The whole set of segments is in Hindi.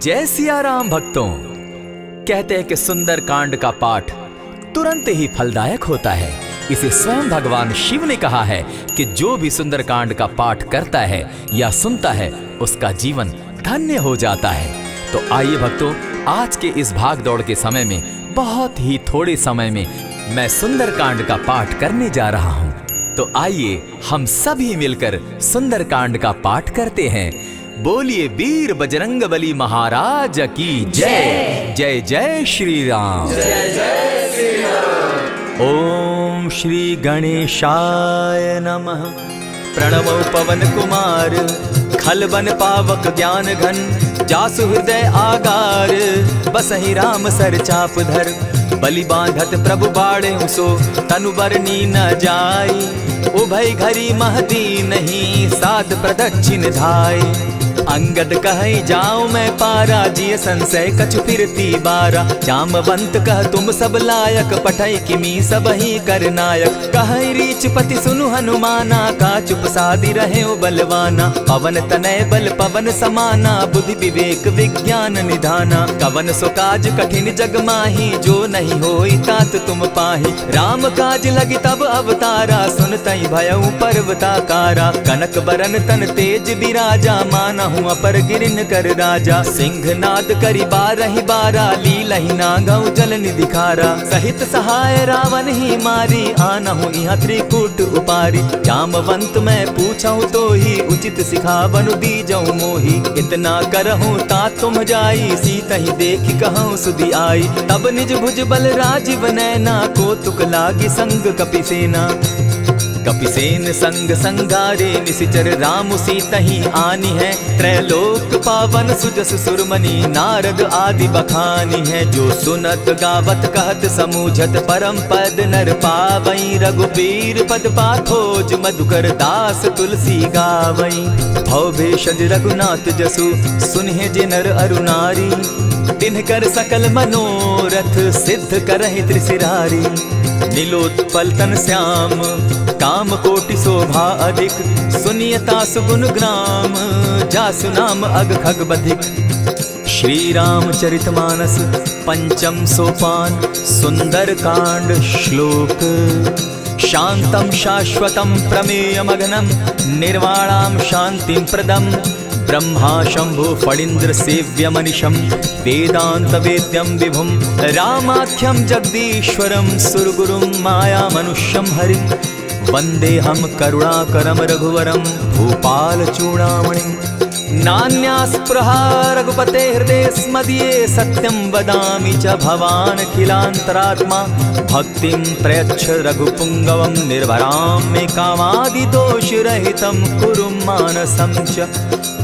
जय सिया राम भक्तों। कहते हैं कि सुंदर कांड का पाठ तुरंत ही फलदायक होता है। इसे स्वयं भगवान शिव ने कहा है कि जो भी सुंदर कांड का पाठ करता है या सुनता है उसका जीवन धन्य हो जाता है। तो आइए भक्तों, आज के इस भाग दौड़ के समय में बहुत ही थोड़े समय में मैं सुंदर कांड का पाठ करने जा रहा हूँ। तो आइए हम सभी मिलकर सुंदर कांड का पाठ करते हैं। बोलिए वीर बजरंगबली महाराज की जय। जय जय श्री राम। जय जय श्री राम। ओम श्री गणेशाय नमः। प्रणवो पवन कुमार खलबन पावक ज्ञान घन जासु हृदय आगार बसहि राम सर चाप धर बलि बांधत प्रभु बाड़े सो तनु बरनी न जाई उभय घरी महदी नहीं साध प्रदक्षिण धाय अंगद कहे जाओ मैं पारा जिय संशय कछु फिरती बारा जामवंत कह तुम सब लायक पठै किमी सब ही कर नायक कहे रीच पति सुनु हनुमाना का चुप सादी रहे बलवाना पवन तनय बल पवन समाना बुद्धि विवेक विज्ञान निधाना कवन सो काज कठिन जग माही जो नहीं होई तात तुम पाही राम काज लगी तब अवतारा सुन तई भयउ पर्वताकारा कनक बरन तन तेज बिराजा माना अपर गिरिन कर राजा सिंह नाद करी बारहि बारा लीलहि नागौ जल निधिखारा सहित सहाय रावण ही मारी आनहु इहाँ त्रिकूट उपारी जामवंत मैं पूछऊं तो ही उचित सिखावनु दीजऊं मोही इतना करहूं ता तुम जाई सीतहि देखि कहूं सुधि आई तब निज भुज बल राजीव नैना को तुक लागी संग कपिसेना कपिसेन संग संगारे निसिचर राम सीतहि आनी है त्रैलोक पावन सुजस सुरमणि नारद आदि बखानी है जो सुनत गावत कहत समूझत परम पद नर पावई रघुबीर पद पाथोज मधुकर दास तुलसी गावई भव भेषज रघुनाथ जसु सुनहि जे नर अरु नारी तिनकर सकल मनोरथ सिद्ध करहि त्रिशिरारी नीलोत्पल तन श्याम काम कोटि शोभा अधिक सुनियता सुगुण ग्राम जासु नाम अग खग बधिक। श्री रामचरितमानस पंचम सोपान सुंदर कांड श्लोक शांतम शाश्वतम प्रमेयमघनम निर्वाणाम शांतिं प्रदम ब्रह्मा शंभु फणीन्द्र सेव्य मनिषम वेदांत वेद्यम विभुम रामाख्यम जगदीश्वरम सुरगुरुम माया मनुष्यम हरिम वंदे हम करुणाकरम रघुवरम भूपाल चूड़ामणिम नान्यास्पृहा रघुपते हृदय स्मदीये सत्यं वदामि च भवान् खिलान्तरात्मा भक्तिं प्रयच्छ रघुपुङ्गवं निर्भरां मे कामादिदोषरहितं कुरु मानसं च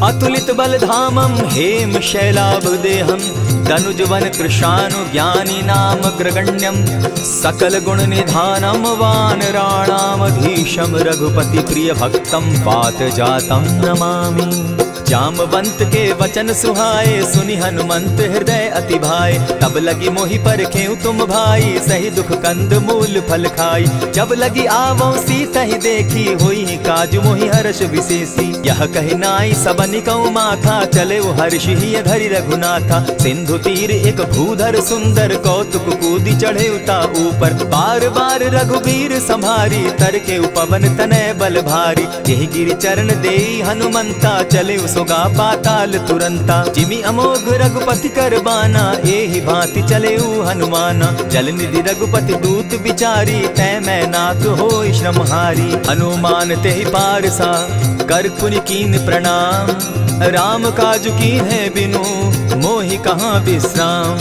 अतुलित बलधामं हेम शैलाभदेहं दनुजवन कृशानु ज्ञानी नाम ग्रगण्यं सकल गुण निधानं वानराणामधीशं रघुपति प्रिय भक्तं वात जातं नमामि। जामवंत के वचन सुहाए सुनि हनुमंत हृदय अति भाए तब लगी मोहि परखेउ तुम भाई सही दुख कंद मूल फल खाई जब लगी आवो सीतहि देखी होई काज मोहि हर्ष विशेषी यह कहि नाई सबनि कहूँ माथा चले वो हर्ष ही धरि रघुनाथा सिंधु तीर एक भूधर सुंदर कौतुक कूदी चढ़े उता ऊपर बार बार रघुबीर संभारी तर के पवन तनय बल भारी यही गिरि चरण देई हनुमंता चले सोगा पाताल तुरंता जिमि अमोघ रघुपति कर बाना एहि भांति चले हनुमाना जल निधि रघुपति दूत बिचारी तै मैं नाथ होई श्रमहारी हनुमान तेहि पारसा कर पुनि कीन प्रणाम राम काज कीन है बिनु मोहि कहाँ विश्राम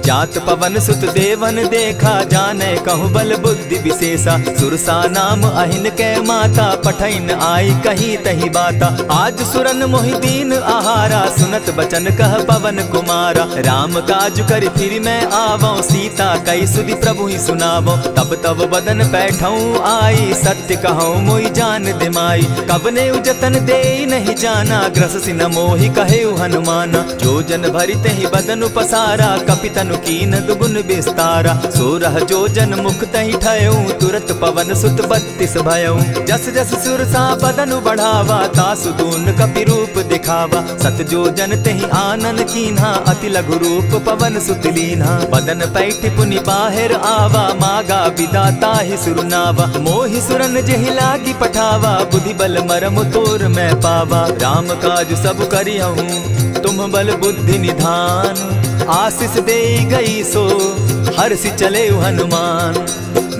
जात पवन सुत देवन देखा जाने कहूँ बल बुद्धि विशेषा सुरसा नाम अहिन के माता पठैन आई कही तही बाता आज सुरन मोहि दीन आहारा सुनत बचन कह पवन कुमारा राम काज कर फिर मैं आवो सीता कई सुधि प्रभु ही सुनावो तब तब बदन बैठऊँ आई सत्य कहूँ मोहि जान दिमाई कब ने उजतन दे नहीं जाना ग्रस सिन मोहि कहे हनुमाना जो जन भरित ही बदन पसारा कपितन कीन दुगुन विस्तारा सोरह जो जन मुख तहि ठयऊं तुरत पवन सुत 32 भयऊं जस जस सुरसा बदनु बढ़ावा तासु दून कपि रूप दिखा देखावा। सत जो जन तेहि आनन कीन्हा, अति लघु रूप पवन सुत लीन्हा। बदन पैठ पुनि बाहिर आवा, मागा विदाता ही सुरनावा। मोहि सुरन जेहि लागी पठावा, बुद्धि बल मरम तोर मैं पावा। राम काज सब करिहूँ तुम बल बुद्धि निधान, आशीष दे गई सो हर्षि चले हनुमान।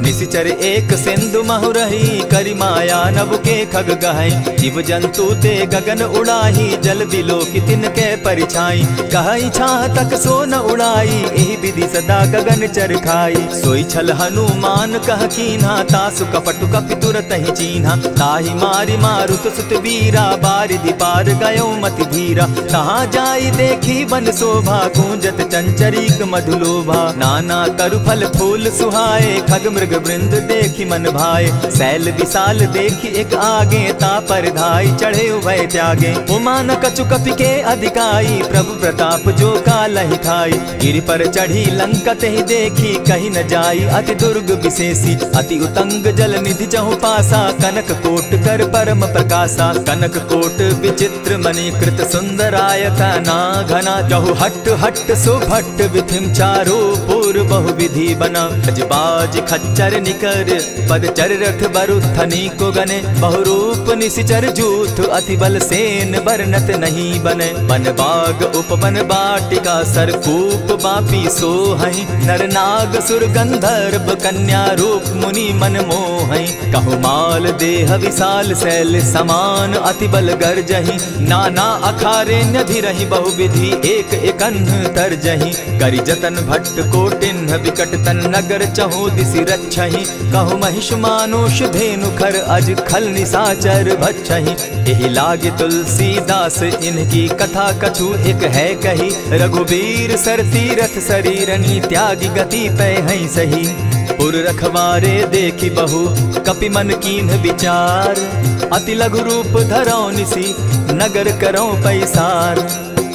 निशिचर एक सिंधु महु रही, करि माया नभ के खग गहई। जीव जंतु ते गगन उड़ाही, जल बिलो की तिनके परिछाई। कहई छाह तक सो न उड़ाई, एहि विधि सदा गगन चर खाई। सोई छल हनुमान कह कीन्हा, तासु कपटु कपि तुरत ही चीन्हा। ताहि मारि मारुत सुत वीरा, बारिधि पार गयो मति धीरा। तहाँ जाई देखी वन शोभा, गूंजत चंचरीक मधुलोभा। नाना तरु फल फूल सुहाए, खग मृग वृंद देखी मन भाए। सैल विशाल देखी एक आगे, तापर धाई चढ़े उभय त्यागे। उमान कछु कपि के अधिकाई, प्रभु प्रताप जो कालहि खाई। गिरि पर चढ़ी लंका तेहि देखी, कहीं न जाई अति दुर्ग विशेषी। अति उतंग जल निधि जहु पासा, कनक कोट कर परम प्रकाशा। कनक कोट विचित्र मणिकृत सुंदरायत ना घना। जहु हट हट सुभट विधिम चारो पूर्व बहु विधि बना। बाज खच्चर निकर पद चर रथ बरुथनी को गने। बहुरूप निशिचर जूथ अति बल सेन बरनत नहीं बने। बन बाग उपवन बाटिका सरकूप बापी सोहई। नर नाग सुर गंधर्व कन्या रूप मुनि मन मोहई। कहु माल देह विशाल शैल समान, अति बल गर्जहि। नाना अखारे न्यधिरहि बहुविधि, एक एकन्ह तरजहि। करि जतन भट्ट कोटिन्ह विकट तन नगर चहु दिसि रक्षहि। कहु महिष मानुष धेनु खर, अज खल निशाचर भक्षहि। एहि लागे तुलसीदास इनकी कथा, कछु एक है कही। रघुबीर सर तीरथ शरीरनी, त्यागी गति पै हई सही। पुर रखवारे देखी बहु, कपि मन कीन्ह विचार। अति लघु रूप धरौ निसी, नगर करौ पैसार।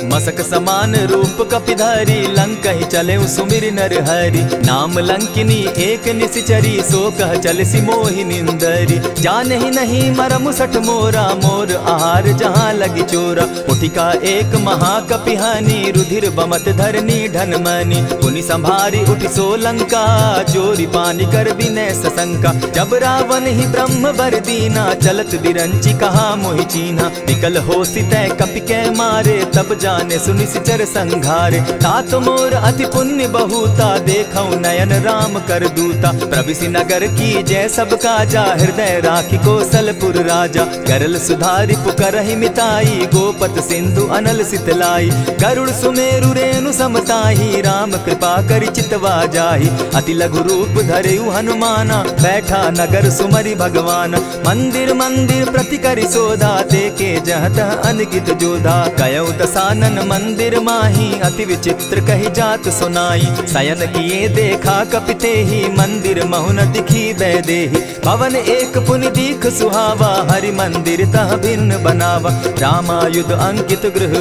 मसक समान रूप कपिधारी, लंक ही चले सुमिर नर हरि। नाम लंकिनी एक निशिचरी, सो कह चल सी मोहि निंदरी। जाने ही नहीं मरम सठ मोरा, मोर आहार जहाँ लगी चोरा। उठिका एक महाकपिहानी, रुधिर बमत धरनी ढन मनी। पुनि संभारी उठि सो लंका, चोरी पानी कर विनय सशंका। जब रावण ही ब्रह्म बर दीना, चलत बिरंची कहा मोहि चीन्हा। निकल हो सितै कपि के मारे, तब जाने सुनि सिचर संघारे। तात मोर अति पुण्य बहुता, देखौ नयन राम कर दूता। प्रविशि नगर की जय सब काजा, हृदय राखी कौशलपुर राजा। गरल सुधारि पुकरहि मिताई, गोपत सिंधु अनल सितलाई। गरुड़ सुमेरु रेणु समताही, राम कृपा करि चितवा जाहि। अति लघु रूप धरेउ हनुमाना, बैठा नगर सुमरि भगवान। मंदिर मंदिर प्रति करि सोधा, देखे जह तह अनगित जोधा। कयौ दसानन मंदिर माही, अति विचित्र कही जात सुनाई। शयन किए देखा कपिते ही, मंदिर महु न दिखी बैदेही। भवन एक पुनि दीख सुहावा, हरि मंदिर तह भिन्न बनावा। रामायुध अंकित गृह,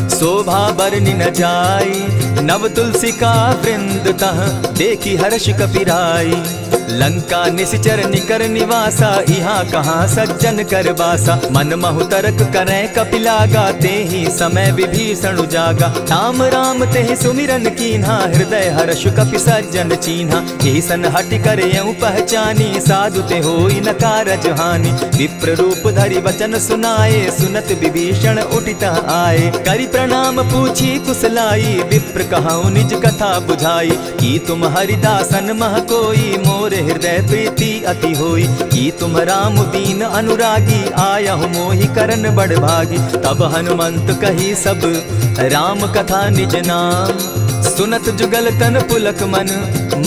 शोभा बरनि न जाई। नव तुलसी का वृंद तह, देखी हर्ष कपिराई। लंका निशिचर निकर निवासा, यहाँ कहाँ सज्जन कर बासा। मन महु तरक करै कपिलागा, तेहि समय विभीषण जागा। राम राम तेहि सुमिरन कीन्हा, हृदय हर्ष कपि सज्जन चीन्हा। एहि सन हटि कर यऊ पहचानी, साधु ते होई न कारज हानि। विप्र रूप धरि वचन सुनाए, सुनत विभीषण उठित आए। करि प्रणाम पूछी कुशलाई, विप्र कहऊँ निज कथा बुझाई। की तुम हरिदासन मह कोई, मोर हृदय प्रीति अति होई। की तुम राम दीन अनुरागी, आयहु मोहि करन बड़ भागी। तब हनुमंत कही सब राम कथा निज नाम, सुनत जुगल तन पुलक मन,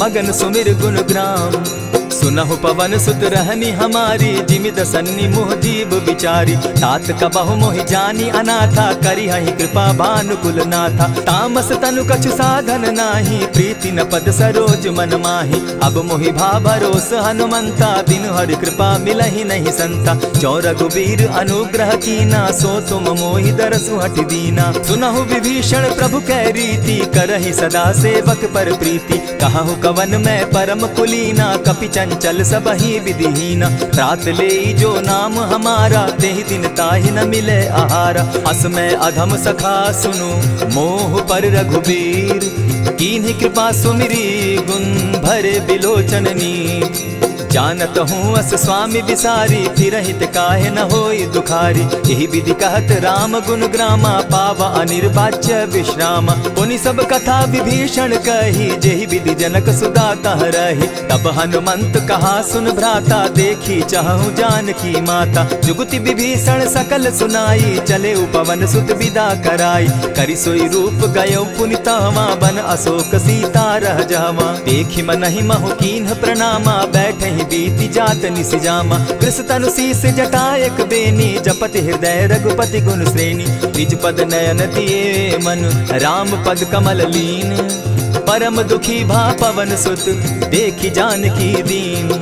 मगन सुमिर गुण ग्राम। सुनहु पवन सुत रहनी हमारी, जिमित सन्नि मुह जीव विचारी। तात कबहु मोहि जानी अनाथा, करिहहि कृपा भानुकुल नाथा। तामस तनु कछु साधन नाही, प्रीति न पद सरोज मन माही। अब मोहि भा भरोस हनुमंता, बिनु हरि कृपा मिलहि नहीं संता। जो रघुबीर अनुग्रह कीना, सो तुम मोहि दरसु हठि दीना। सुनहु विभीषण प्रभु कै रीति, करहि सदा सेवक पर प्रीति। कहहु कवन मैं परम कुलीना, कपि चंचल सबहि विधिहीन। रात ले जो नाम हमारा, तेहि दिन ताहि न मिले आहारा। अस में अधम सखा सुनु, मोह पर रघुबीर। कीन्ही कृपा सुमिरी, गुण भरे बिलोचन नीर। जानत हूँ अस स्वामी विसारी, फिरहित काहे न होई दुखारी। यही विधि कहत राम गुण ग्रामा, पावा अनिर्वाच्य विश्रामा। पुनि सब कथा विभीषण कही, जेहि विधि जनक सुता तह रही। तब हनुमंत कहा सुन भ्राता, देखी चाहूँ जानकी माता। जुगति विभीषण सकल सुनाई, चले पवन सुत विदा कराई। करि सोई रूप गयो पुनि तहवा, बन अशोक सीता रह जावा। देखी मनहि महु कीन्ह प्रणामा, बैठे बीती जात निसिजामा। कृष तनु शीस जटा एक बेनी, जपति हृदय रघुपति गुण श्रेणी। निज पद नयन दिए मन, राम पद कमल लीन। परम दुखी भा पवन सुत, देखी जानकी दीन।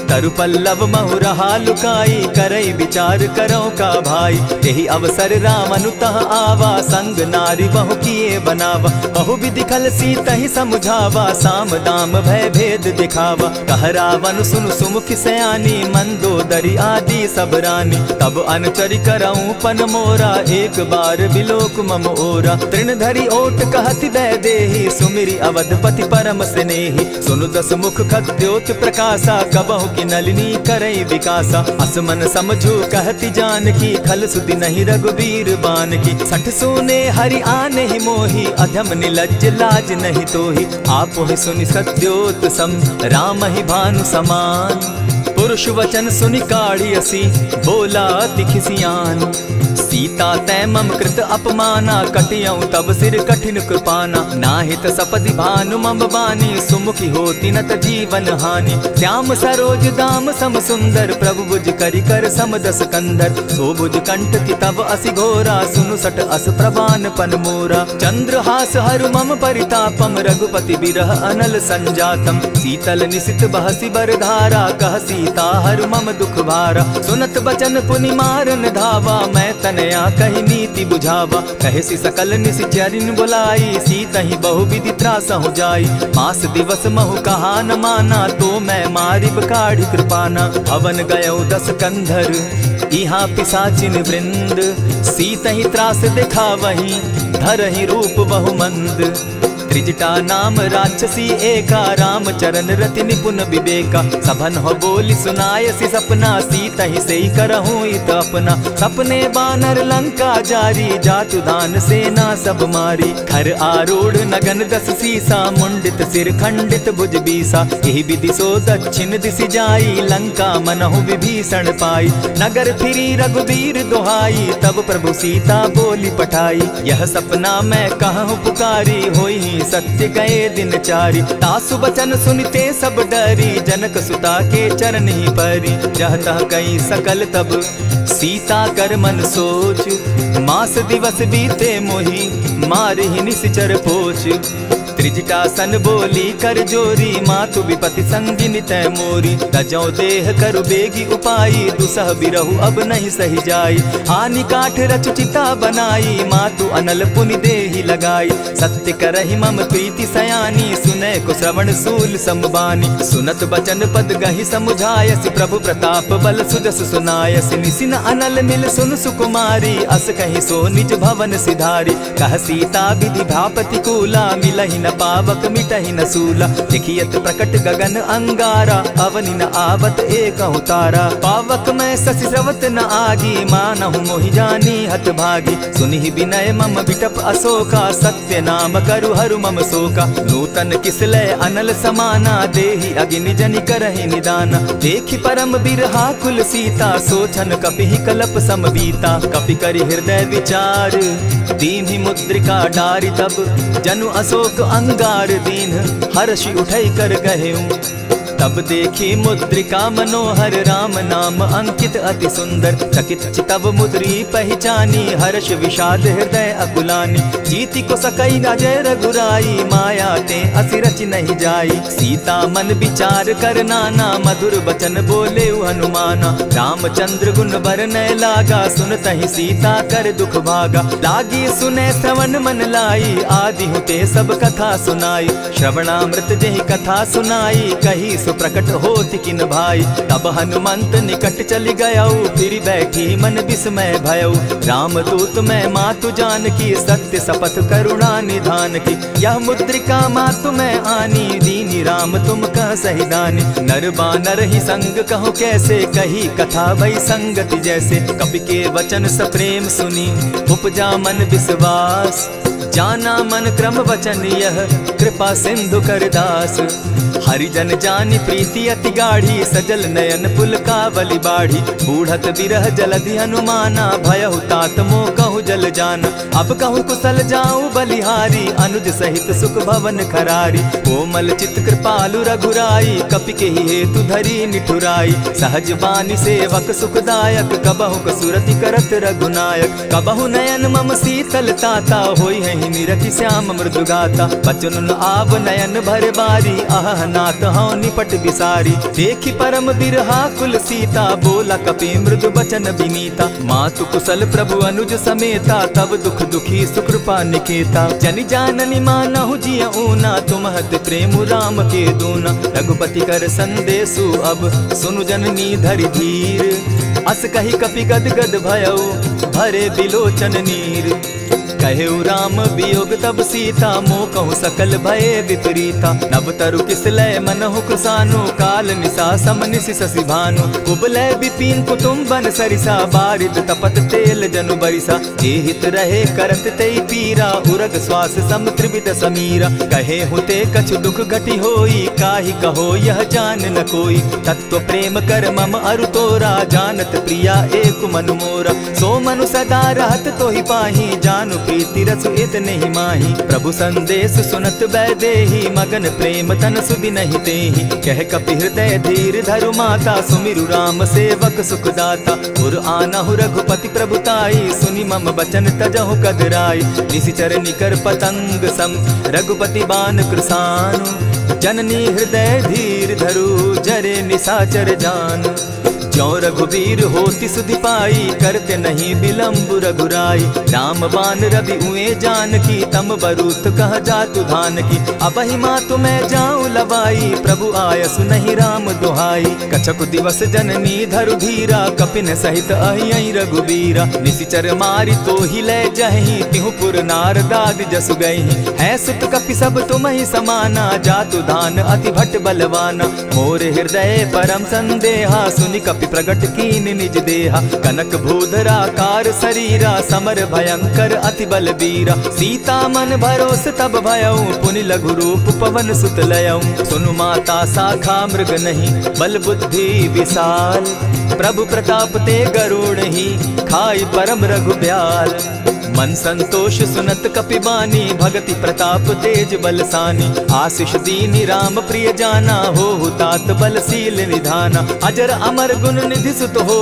तरु पल्लव महु रहा लुकाई, करई विचार करो का भाई। यही अवसर राम अनुतः आवा, संग नारी बहु किए बनावा। बहु विधि खल सीतहि समुझावा, साम दाम भय भेद दिखावा। कह रावण सुनु सुमुखि सयानी, मंदोदरी आदि सब रानी। तब अनुचरि करऊं पन मोरा, एक बार बिलोक मम ओरा। तृण धरि ओट कहति वैदेही, सुमिरि अवधपति परम स्नेही। सुनु दस मुख खद्योत प्रकाशा, कबहु की नलिनी करई विकासा। असमन समझो कहती जानकी, खल सुधि नहीं रघुबीर बान की। सठ सोने हरि आने ही मोही, अधम निलज्ज लाज नहीं तोही। आप ही सुनि सत्योत सम, राम ही भानु समान। पुरुष वचन सुनि काढ़ियसी, बोला अति खिसियान। सीता तै मम कृत अपमाना, कटियऊं तब सिर कठिन कृपाना। नाहित सपदि भानु मम बानी, सुमुखी होती नत जीवन हानि। श्याम सरोज दाम सम सुंदर, प्रभु भुज करि कर सम दस कंधर। सो भुज कंठ की तब असि घोरा, सुनु सट अस प्रवान पन मोरा। चंद्रहास हरु मम परितापम, रघुपति बिरह अनल संजातम। शीतल निशित बहसी बरधारा, कह सीता हरु मम दुख भारा। सुनत बचन पुनि मारन धावा, मैं तनया कही नीति बुझावा। कहे सकल निश्चरिन बुलाई, सीतहि बहु विधि त्रास हो जाई। मास दिवस महु कहा न माना, तो मैं मारिब काढ़ी कृपाना। भवन गयो दस कंधर, इहाँ पिशाचिन वृंद। सीतहि त्रास दिखावहि, धरहि रूप बहु मंद। त्रिजटा नाम राक्षसी एका, राम चरण रति निपुण विवेका। सभन हो बोली सुनायसी सपना, सीतहि सेई करहूँ इत अपना। सपने बानर लंका जारी, जातु दान सेना सब मारी। खर आरूढ़ नगन दस सीसा, मुंडित सिर खंडित भुज बीसा। यही विधि सो दक्षिण दिशि जाई, लंका मनहु विभीषण पाई। नगर फिरी रघुबीर दुहाई, तब प्रभु सीता बोली पठाई। यह सपना मैं कहूँ पुकारी, होई सत्य गए दिन चारी। तासु बचन सुनते सब डरी, जनक सुता के चरण ही परी। जहतः कई सकल तब सीता कर मन सोच, मास दिवस बीते मोही, मारहि निश्चर पोच। त्रिजटासन बोली कर जोरी, मातु विपति संगिनी तै मोरी। तजौ देह करु बेगी उपाई, दुसह बिरहु अब नहीं सही जाई। आनि काठ रच चिता बनाई, मातु अनल पुनि देहि लगाई। सत्य करहि मम प्रीति सयानी, सुनै को श्रवण सूल संबानी। सुनत बचन पद गहि समुझायसि, प्रभु प्रताप बल सुजस सुनायसि। निसिन अनल मिल सुन सुकुमारी, अस कहि सो निज भवन सिधारी। कह सीता विधि भापति कूला, मिलहि न पावक मिटहि न सूला। देखियत प्रकट गगन अंगारा, अवनि न आवत एक तारा। पावक मैं शशि स्रवत न आगी, मानहु मोहि जानी हत भागी। सुनिहि विनय मम विटप अशोका, सत्य नाम करु हरु मम शोका। नूतन किसलय अनल समाना, देहि अगिनि जनि करहि निदाना। देखि परम बिरहा कुल सीता, सोचन कपिहि कलप सम बीता। कपि करि हृदय विचार, दीन्हि मुद्रिका डारि। तब जनु अशोक अंगार दीन, हर्षि उठै कर गहेऊं। तब देखी मुद्रिका मनोहर, राम नाम अंकित अति सुंदर। चकित चितव मुद्री पहचानी, हर्ष विषाद हृदय अकुलानी। जीति को सकई अजय रघुराई, माया ते असि रचि नहीं जाई। सीता मन विचार कर नाना, मधुर बचन बोले हनुमाना। रामचंद्र गुण बरनय लागा, सुनतहि सीता कर दुख भागा। लागी सुने श्रवण मन लाई, आदि होते सब कथा सुनाई। श्रवणामृत जेहि कथा सुनाई, कही सो प्रकट होति किन भाई। तब हनुमंत निकट चली गयऊ, फिर बैठी मन विस्मय भयऊ। राम दूत मैं मातु जान की, सत्य शपथ करुणा निधान की। यह मुद्रिका मातु मैं आनी, दीनी राम तुम कह सही दानी। नर बानर ही संग कहूँ कैसे, कही कथा भई संगति जैसे। कपि के वचन सप्रेम सुनी, उपजा मन विश्वास। जाना मन क्रम वचन यह, कृपा सिंधु कर दास। हरिजन जानि प्रीति अति गाढ़ी, सजल नयन पुलकावली बाढ़ी। बूढ़त बिरह जलधि हनुमाना, भयहु तात मोह कहु जल जाना। अब कहु कुशल जाऊं बलिहारी, अनुज सहित सुख भवन खरारी। कोमल चित कृपालु रघुराई, कपि के ही हेतु धरी निठुराई। सहज बानी सेवक सुखदायक, कबहु कसुरति करत रघुनायक। कबहु नयन मम शीतल ताता, होई है निरखि श्याम मृदु गाता। बचन आव नयन भर बारी, आह नाथ हौ निपट बिसारी। देखी परम बिरहा कुल सीता, बोला कपि मृदु बचन विनीता। मातु कुशल प्रभु अनुज समेता, तब दुख दुखी सुकृपा निकेता। जनि जाननि मानहु जिय ऊना, तुम हत प्रेम राम के दूना। रघुपति कर संदेशु अब, सुनु जननी धरि धीर। अस कही कपि गद गद भयऊ, भरे बिलोचन नीर। कहेउ राम वियोग तब सीता, मोह कहूँ सकल भये विपरीता। नब तरु किसलय मनहु कृसानु, काल निशा सम निशि शशि भानु। कुबलय विपिन कुटुम्बन सरिसा, बारिद तपत तेल जनु बरिसा। जे हित रहे करत तेई पीरा, उरग श्वास सम त्रिविध समीरा। कहे हुते कछु दुख घटी होई, काहि कहो यह जान न कोई। तत्व प्रेम कर मम अरु तोरा, जानत प्रिया एक मनु मोरा। सो मनु सदा रहत तोहि पाही, जानु प्रीति रसु इतने ही माही। प्रभु संदेश सुनत बैदेही, मगन प्रेम तन सुधि नहीं तेहि। कह कपि हृदय धीर धरु माता, सुमिरु राम सेवक सुखदाता। उर आनहु रघुपति प्रभुताई, सुनि मम बचन तजहु कदराई। निशिचर निकर पतंग सम, रघुपति बान कृसानु। जननी हृदय धीर धरु, जरे निशाचर जान। ज्यों रघुबीर होति सुधि पाई, करते नहीं विलम्ब रघुराई। राम बान रवि उए जान की, तम बरूत कह जातु धान की। अबहि मातु मैं जाऊं लवाई, प्रभु आयसु नहीं राम दुहाई। कछक दिवस जननी धरु धीरा, कपिन सहित अहियहि रघुबीरा। निशिचर मारि तो ही ले जहि, तिहु पुर नारदादि जसु गहि। है सुत कपि सब तुमहि समाना, जातु धान अति भट बलवाना। मोर हृदय परम संदेहा, सुनि कपि प्रगट कीन निज देहा। कनक भूधराकार शरीरा, समर भयंकर अति बलबीरा। सीता मन भरोस तब भयऊ, पुनि लघु रूप पवन सुत लयऊ। सुनु माता शाखा मृग नहीं, बल बुद्धि विशाल। प्रभु प्रताप ते गरुड़ ही, खाई परम रघुब्याल। मन संतोष सुनत कपि बानी, भगति प्रताप तेज बलसानी। आशीष दीनी राम प्रिय जाना, हो तात बलशील निधाना। अजर अमर गुण निधि सुत हो,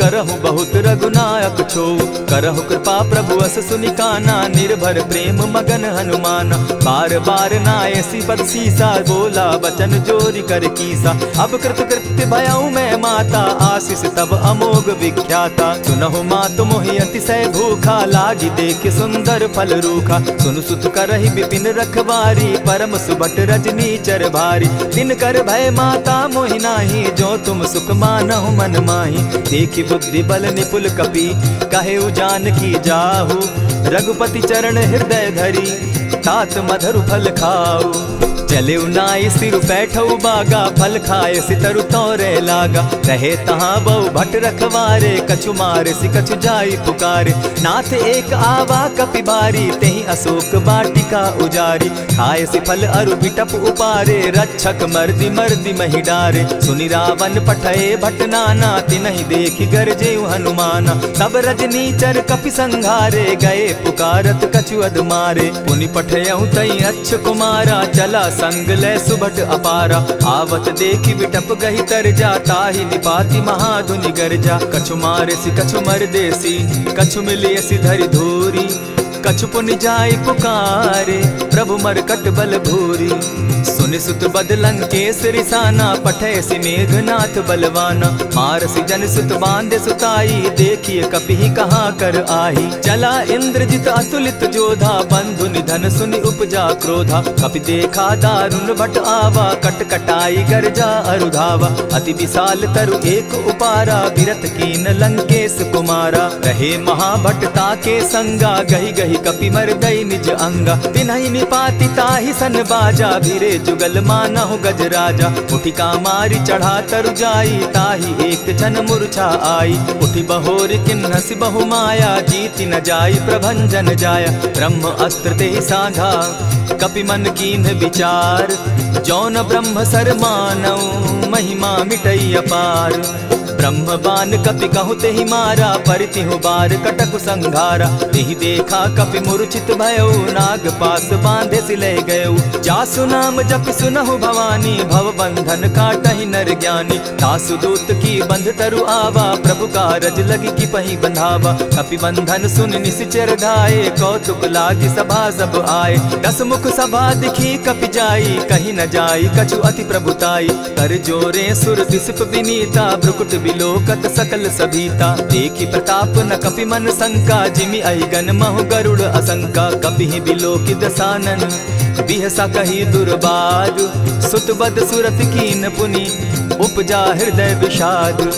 करहु बहुत रघुनायक छो। करहु कृपा प्रभु अस सुनिकाना, निर्भर प्रेम मगन हनुमाना। बार बार नायसी पद सीसा, बोला बचन जोरि कर कीसा। अब कृत कृत्य भयऊ मैं माता, आशीष तब अमोघ विख्याता। सुनहु मातु मोहि अतिशय भूखा, लागी देख सुंदर फल रूखा। सुन सुत करहि विपिन रखवारी, परम सुबट रजनी चर भारी। दिन कर भय माता मोहि नाही, जो तुम सुख मानहु मन माही। देखि बुद्धि बल निपुल कपि, कहेउ जानकी जाहु। रघुपति चरण हृदय धरी, तात मधुर फल खाऊ। चले नाई सिर बैठऊ बागा, फल खाए सितरु तोरे लागा। रहे तहाँ बहु भट रखवारे, कछु मारे सि कछु जाई पुकारे। नाथ एक आवा कपि बारी, तेहि अशोक बाटिका उजारी। खाए सि फल अरु बिटप उपारे, रक्षक मर्दि मर्दि महि डारे। सुनि रावण पठए भट नाना, तिनहि देखि गरजेउ हनुमाना। सब रजनीचर कपि संघारे, गए पुकारत कछु अधमारे। पुनि पठयउ तई अच्छ कुमारा, चला संग ले सुभट अपारा। आवत देखि बिटप गहि तर जा, ताहि निपाति महाधुनि गर्जा। कछु मारे सि कछु मर देसी, कछु मिलियसि धरि धूरी। कछु पुनि जाय पुकारे, प्रभु मरकट बल भूरी। सुनि सुत बद लंकेश रिसाना, पठै सि मेघनाथ बलवाना। मारसि जन सुत बांधे सुताई, देखिए कपि कहाँ कर आही। चला इंद्रजित अतुलित जोधा, बंधु निधन सुनि उपजा क्रोधा। कपि देखा दारुण भट आवा, कट कटाई गर्जा अरुधावा। अति विशाल तरु एक उपारा, विरत कीन लंकेश कुमारा। रहे महाभट ताके संगा, गही गही कपि मर्दई निज अंगा। तिन्हि निपाति ताहि सन बाजा, भिरे जुगल मानहु गजराजा। उठिका मारी चढ़ा तरु जाई, ताहि एक जन मूर्छा आई। उठि बहोर किन्हसि बहु माया, जीति न जाई प्रभंजन जाया। ब्रह्म अस्त्र ते साधा, कपि मन कीन्ह विचार। जौन ब्रह्म सर मानौ, महिमा मिटई अपार। ब्रह्म बान कपि कहु तेहि मारा, परितिहु बार कटकु संघारा। तेहि देखा कपि मूर्छित भयउ, नाग पास बांधे सिले गयउ। जासु नाम जपि सुनहु भवानी, भव बंधन काटहि नर ज्ञानी। तासु दूत की बंध तरु आवा, प्रभु कारज लगी कि पहि बंधावा। कपि बंधन सुन निश्चर धाये, कौतुक लागी सभा सब आए। दस मुख सभा दिखी कपि जाई, कहीं न जाई कछु अति प्रभुताई। कर जोरे सुर दिसप विनीता, भ्रुकुट बिलोकत सकल सभीता। देखी प्रताप न कपि मन शंका, जिमि अहिगन महु गरुड़ असंका। कपि बिलोकित सानन, बिहसा कही दुर्बाद। सुत बद सुरत कीन पुनि, उपजा हृदय विषाद।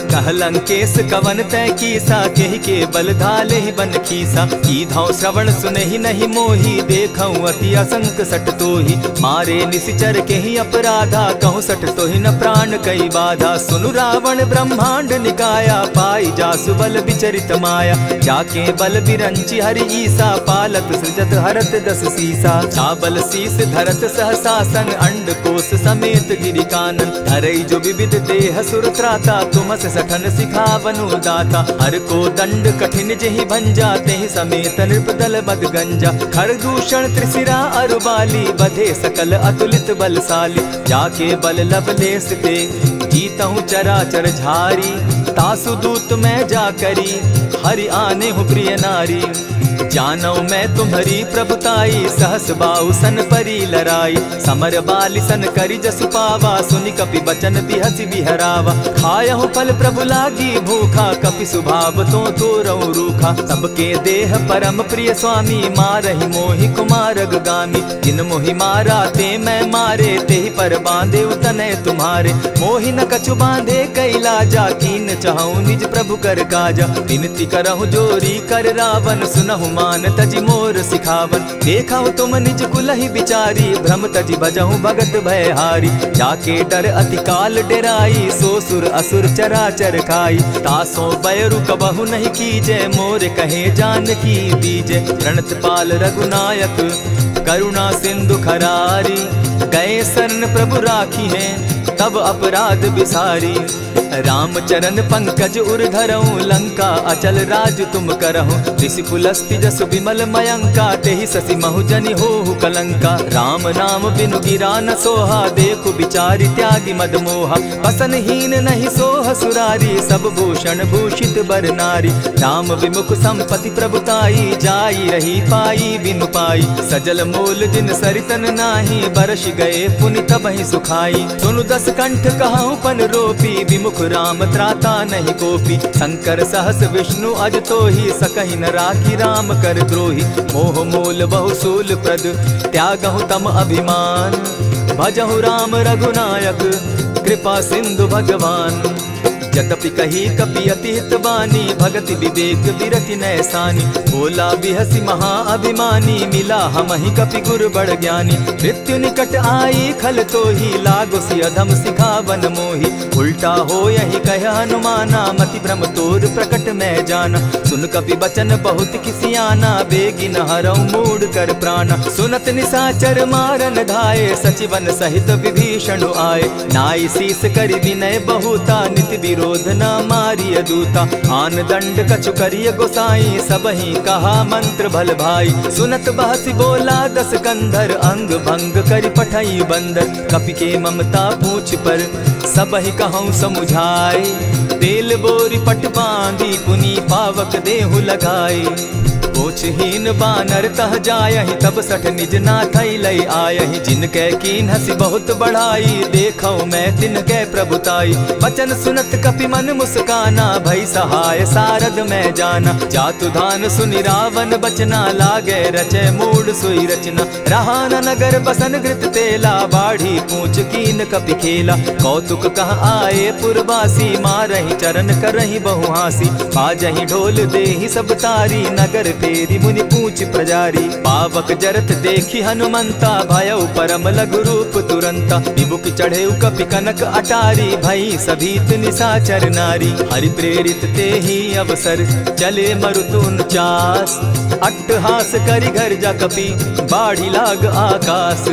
कह लंकेश कवन तय कीसा, केहि के बल धाले ही बन खीसा। की धाव श्रवण सुनहि नहीं मोही, देखऊं अति असंक सट तोही। मारे निशिचर केहि अपराधा, कहूँ सट तोहि न प्राण कई बाधा। सुनु रावण ब्रह्मांड निकाया, पाई जासु बल विचरित माया। जाके बल बिरंची हरि ईसा, पालत सृजत हरत दस सीसा। चाबल शीस धरत सहसासन, अंड कोश समेत गिरि कानन। धरई जो विविध देह सुर त्राता, तुमस सठन सिखावनु दाता। हर को दंड कठिन जेहि भंजा, तेहि समेत नृपदल बद गंजा। खरदूषण त्रिशिरा अरुबाली, बधे सकल अतुलित बलशाली। जाके बल लवलेस ते, जीतहु चराचर झारी। तासु दूत मैं जा करी, हरि आने हूँ प्रिय नारी। जानौ मैं तुम्हारी प्रभुताई, सहस बाहु सन परी लराई। समर बाली सन करी जसु पावा, सुनि कपि बचन बिहसि बिहरावा। खायहु फल प्रभु लागी भूखा, कपि सुभाव तो तोरऊ रूखा। सबके देह परम प्रिय स्वामी, मारहि मोहि कुमारग गामी। जिन मोहि मारा ते मैं मारे, तेहि पर बांधे उतनय तुम्हारे। मोहि न कछु बांधे कैलाजा, कीन चाहूं निज प्रभु कर काजा। विनती करहु जोरी कर रावण, सुनहु मान तजि मोर सिखावन। देखा तुम निज कुलहि बिचारी, भ्रम तजि भजहु भगत भयहारी। जाके डर अति काल डेराई, सो सुर असुर चराचर खाई। तासो बैरु कबहु नहीं कीजे, मोर कहे जानकी दीजे। प्रणत पाल रघुनायक, करुणा सिंधु खरारी। गए शरण प्रभु राखी है, तब अपराध बिसारी। रामचरण पंकज उर धरऊं, लंका अचल राज तुम करहु। ऋषि पुलस्ति जस विमल मयंका, तेहि ससि महु जनि होहु कलंका। राम नाम बिनु गिरा न सोहा, देखु बिचारी त्यागी मद मोहा। बसन हीन नहीं सोह सुरारी, सब भूषण भूषित बर नारी। राम विमुख संपति प्रभुताई, जाई रही पाई बिनु पाई। सजल मोल जिन सरितन नाही, बरस गए पुनि तबहि सुखाई। सुनु दस कंठ कहूँ पन रोपी, विमुख राम त्राता नहीं कोपी। शंकर सहस विष्णु अज तोहि, सकहि न राखी राम कर द्रोही। मोह मोल बहुसूल प्रद, त्यागहु तम अभिमान। भजहु राम रघुनायक, कृपा सिंधु भगवान। यद्यपि कही कपि अति हितवानी, भगति विवेक विरति नैसानी। बोला बिहसि महा अभिमानी, मिला हमहि कपि गुर बड़ ज्ञानी। मृत्यु निकट आई खल तोहि, लागो सि अधम सिखावन मोहि। उल्टा हो यही कह हनुमाना, मति भ्रम तोर प्रकट मैं जाना। सुन कपि बचन बहुत किसियाना, बेगी न हरऊ मूड कर प्राणा। सुनत निसाचर मारन धाये, सचिवन सहित विभीषण आए। नाई शीस करि विनय बहुता, नित विरोध न मारिय दूता। आन दंड कछु करिय गोसाई, सबहि कहा मंत्र भल भाई। सुनत बहसि बोला दस कंधर, अंग भंग करि पठई बंदर। कपि के ममता पूछ पर, सबहि कहूँ समुझाए। तेल बोरी पट बांधी, पुनि पावक देहु लगाए। पूछहीन बानर तह जायहि तब सठ निज नाथ लई आयहि जिनके कीन हसी बहुत बढ़ाई देखो मैं तिनके प्रभुताई वचन सुनत कपि मन मुस्काना भई सहाय सारद में जाना जातु धान सुनि रावण बचना लागे रचे मूड सोई रचना रहा न नगर बसन घृत तेला बाढ़ी पूछ कीन कपि खेला कौतुक कह आए पुरवासी मारहि चरण करहि बहु हासी बाजहि ढोल देहि सब तारी नगर तेरी मुनि पूछ प्रजारी पावक जरत देखी हनुमंता भयउ परम लघु रूप तुरंता विमुख चढ़े कपि कनक अटारी भई सभीत निशाचर नारी हरि प्रेरित ते ही अवसर चले मरुतु 49 अट्टहास करि घर जा कपि बाढ़ी लाग आकाश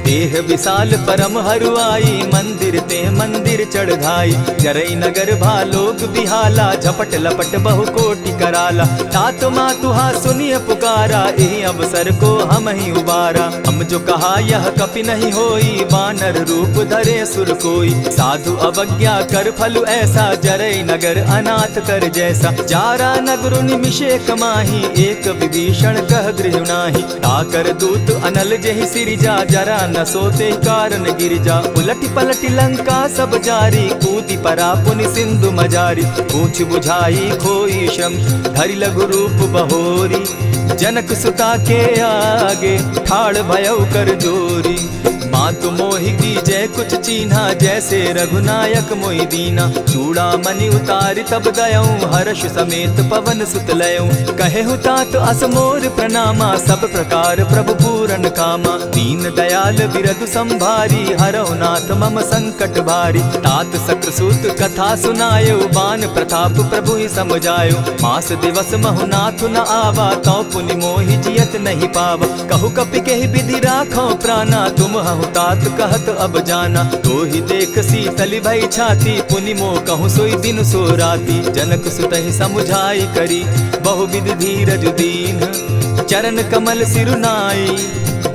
देह विशाल परम हरुआई मंदिर ते मंदिर चढ़ाई जरई नगर भालोक बिहाला झपट लपट बहु कोटि कराला तात मातुहा सुनिय पुकारा यही अवसर को हम ही उबारा हम जो कहा यह कपि नहीं होई वानर रूप धरे सुर कोई साधु अवज्ञा कर फल ऐसा जरई नगर अनाथ कर जैसा जारा नगर निमिषे कमाही एक विभीषण कह गृह नाही ताकर दूत अनल जहि सिरिजा जरा न सोते कारण गिरजा उलटी पलटी लंका सब जारी कूदी परा पुनि सिंधु मजारी पूछ बुझाई खोई श्रम धरि लघु रूप बहोरी जनक सुता के आगे ठाड़ भयउ कर जोरी मातु मोहि जय कुछ चीन्हा जैसे रघुनायक मोहि दीना चूड़ा मणि उतारि तब दयऊं हर्ष समेत पवन सुत लयऊं कहे तात असमोर प्रणामा सब प्रकार प्रभु पूरन कामा दीन दयाल बिरदु संभारी हरौ नाथ मम संकट भारी तात सक्रसूत कथा सुनायो बान प्रताप प्रभु ही समझायो मास दिवस महु नाथ न आवा तौ पुनि मोहि जियत नहीं पावा कहु कपि केहि विधि राखो प्राणा तुम हहु तात कहत अब जाना तो ही देख शीतल भई छाती पुनि मो कहूँ सोई दिन सो राती जनक सुतहि समुझाई करी बहुविध धीरज दीन चरण कमल सिरुनाई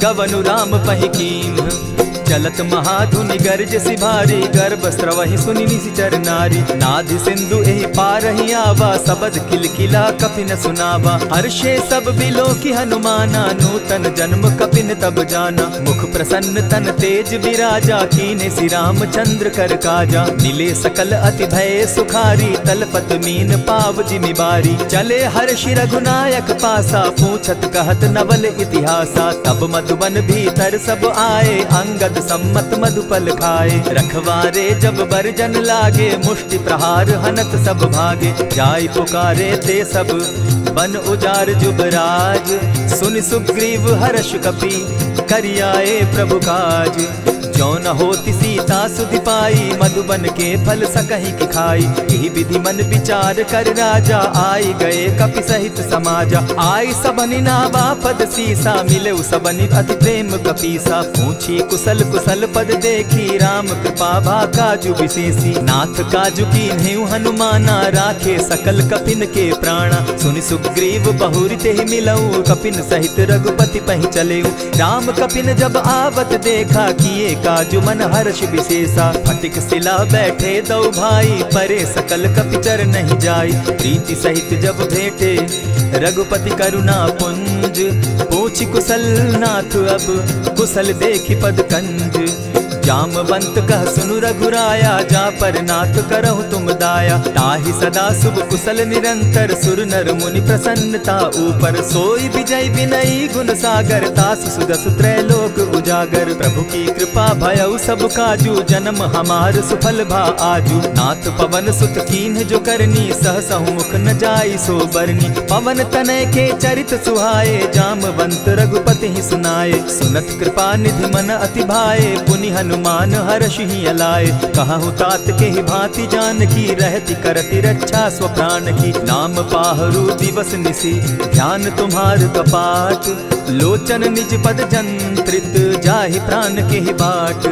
गवनु राम पहि कीन चलत महाधुनि गर्ज सिभारी गर्भ स्रवहि सुनि निशिचर नारी नाधि सिंधु एहि पारहि आवा सबद किलकिला कपि न सुनावा हर्षे सब बिलो की हनुमाना नूतन जन्म कपिन तब जाना मुख प्रसन्न तन तेज विराजा कीने श्री रामचंद्र कर काजा मिले सकल अति भय सुखारी तलपत मीन पाव जिमि बारी चले हर्षि रघुनायक पासा पूछत कहत नवल इतिहासा तब मधुबन भीतर सब आए अंगद सम्मत मधुपल खाए रखवारे जब बरजन लागे मुष्टि प्रहार हनत सब भागे जाय पुकारे ते सब बन उजार जुबराज सुनि सुग्रीव हर्ष कपि करियाए प्रभु काज जो न होती सीता सुधि पाई मधुबन के फल सकहि की खाई यही विधि मन विचार कर राजा आई गए कपि सहित समाजा आई सबनि नावा पद सीसा मिले सबनि अति प्रेम कपीसा पूछी कुशल कुशल पद देखी राम कृपा भा काजु विशेषी नाथ काजु कीन्हेउ हनुमाना राखे सकल कपिन के प्राणा सुनि सुग्रीव बहुरी तेहि मिलऊ कपिन सहित रघुपति पहि चलेऊ राम कपिन जब आवत देखा किए काजु मन हर्ष विशेषा फटिक सिला बैठे दो भाई परे सकल कपिचर नहीं जाई प्रीति सहित जब भेटे रघुपति करुणा पुंज पूछि कुशल नाथ अब कुशल देखि पद कंज जामवंत कह सुनु रघुराया जा पर नाथ करहु तुम दाया ताहि सदा शुभ कुशल निरंतर सुर नर मुनि प्रसन्नता ऊपर सोई विजय विनयी गुण सागर तास सुदस त्रैलोक उजागर प्रभु की कृपा भयउ सब काजू जन्म हमार सुफल भा आजू नाथ पवन सुत कीन्ह जो करनी सहसहु मुख न जाई सो बरनी पवन तनय के चरित सुहाए जामवंत रघुपति ही सुनाए सुनत कृपा निधि मन अति भाए पुनि हनुमान हर्ष ही अलाए कहु तात के ही भांति जान की रहती करती रक्षा स्व प्राण की नाम पाहरु दिवस निसी ध्यान तुम्हार कपाट लोचन निज पद जंत्रित जाहि प्राण के ही बाट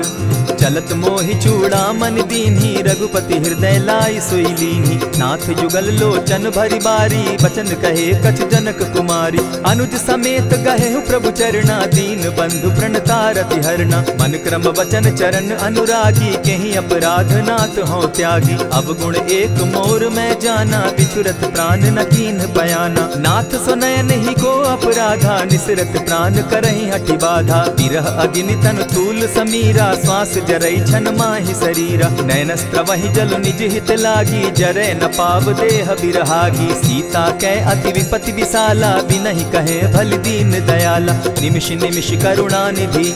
चलत मोहि चूड़ा मन दीन्ही, रघुपति हृदय लाई सोई लीन्ही। नाथ जुगल लोचन भरी बारी, बचन कहे कछ जनक कुमारी। अनुज समेत गहे प्रभु चरणा, दीन बंधु प्रणतारति हरना। मन क्रम वचन चरण अनुरागी, केहि अपराध नाथ हो त्यागी। अब गुण एक मोर मैं जाना, बिछुरत प्राण न कीन्ह बयाना। नाथ सुनयन ही को अपराधा, निसरत प्राण करहि हठि बाधा। विरह अग्नि तन तूल समीरा, श्वास जरई छन माहि शरीरा। नयनस्त्र वही जल निज हित लागी, जरै न पाव देह बिरहागी। सीता कै अति विपति विशाला, बिनहि कहे भल दीन दयाला। निमिष निमिष करुणा निधि,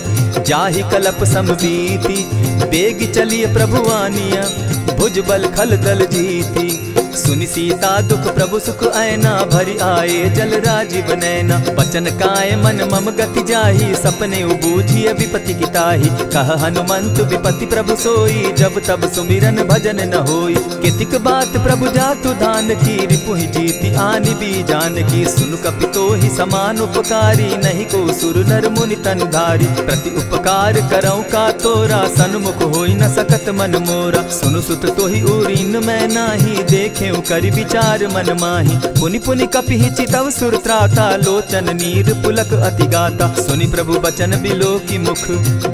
जाहि कलप समबीति। बेग चलिए प्रभु आनिया, भुज बल खल दल जीती। सुनि सीता दुख प्रभु सुख ऐना, भरी आए जल राजीव नैना। बचन काय मन मम गति जाहि, सपने बूझिए विपति की ताहि। कह हनुमंत विपति प्रभु सोई, जब तब सुमिरन भजन न होई। कितिक बात प्रभु जातु धान की, रिपुहि जीति आनि भी जान की। सुन कपितोहि समान उपकारी, नहीं को सुर नर मुनि तन धारी। प्रति उपकार करऊँ का तोरा, सन्मुख होई न सकत मन मोरा। सुनु सुत तोहि उरीन मैं नाही, देखे करि विचार मन माही। पुनि पुनि कपिहि चितव सुर त्राता, लोचन नीर पुलक अति गाता। सुनि प्रभु बचन बिलो की मुख,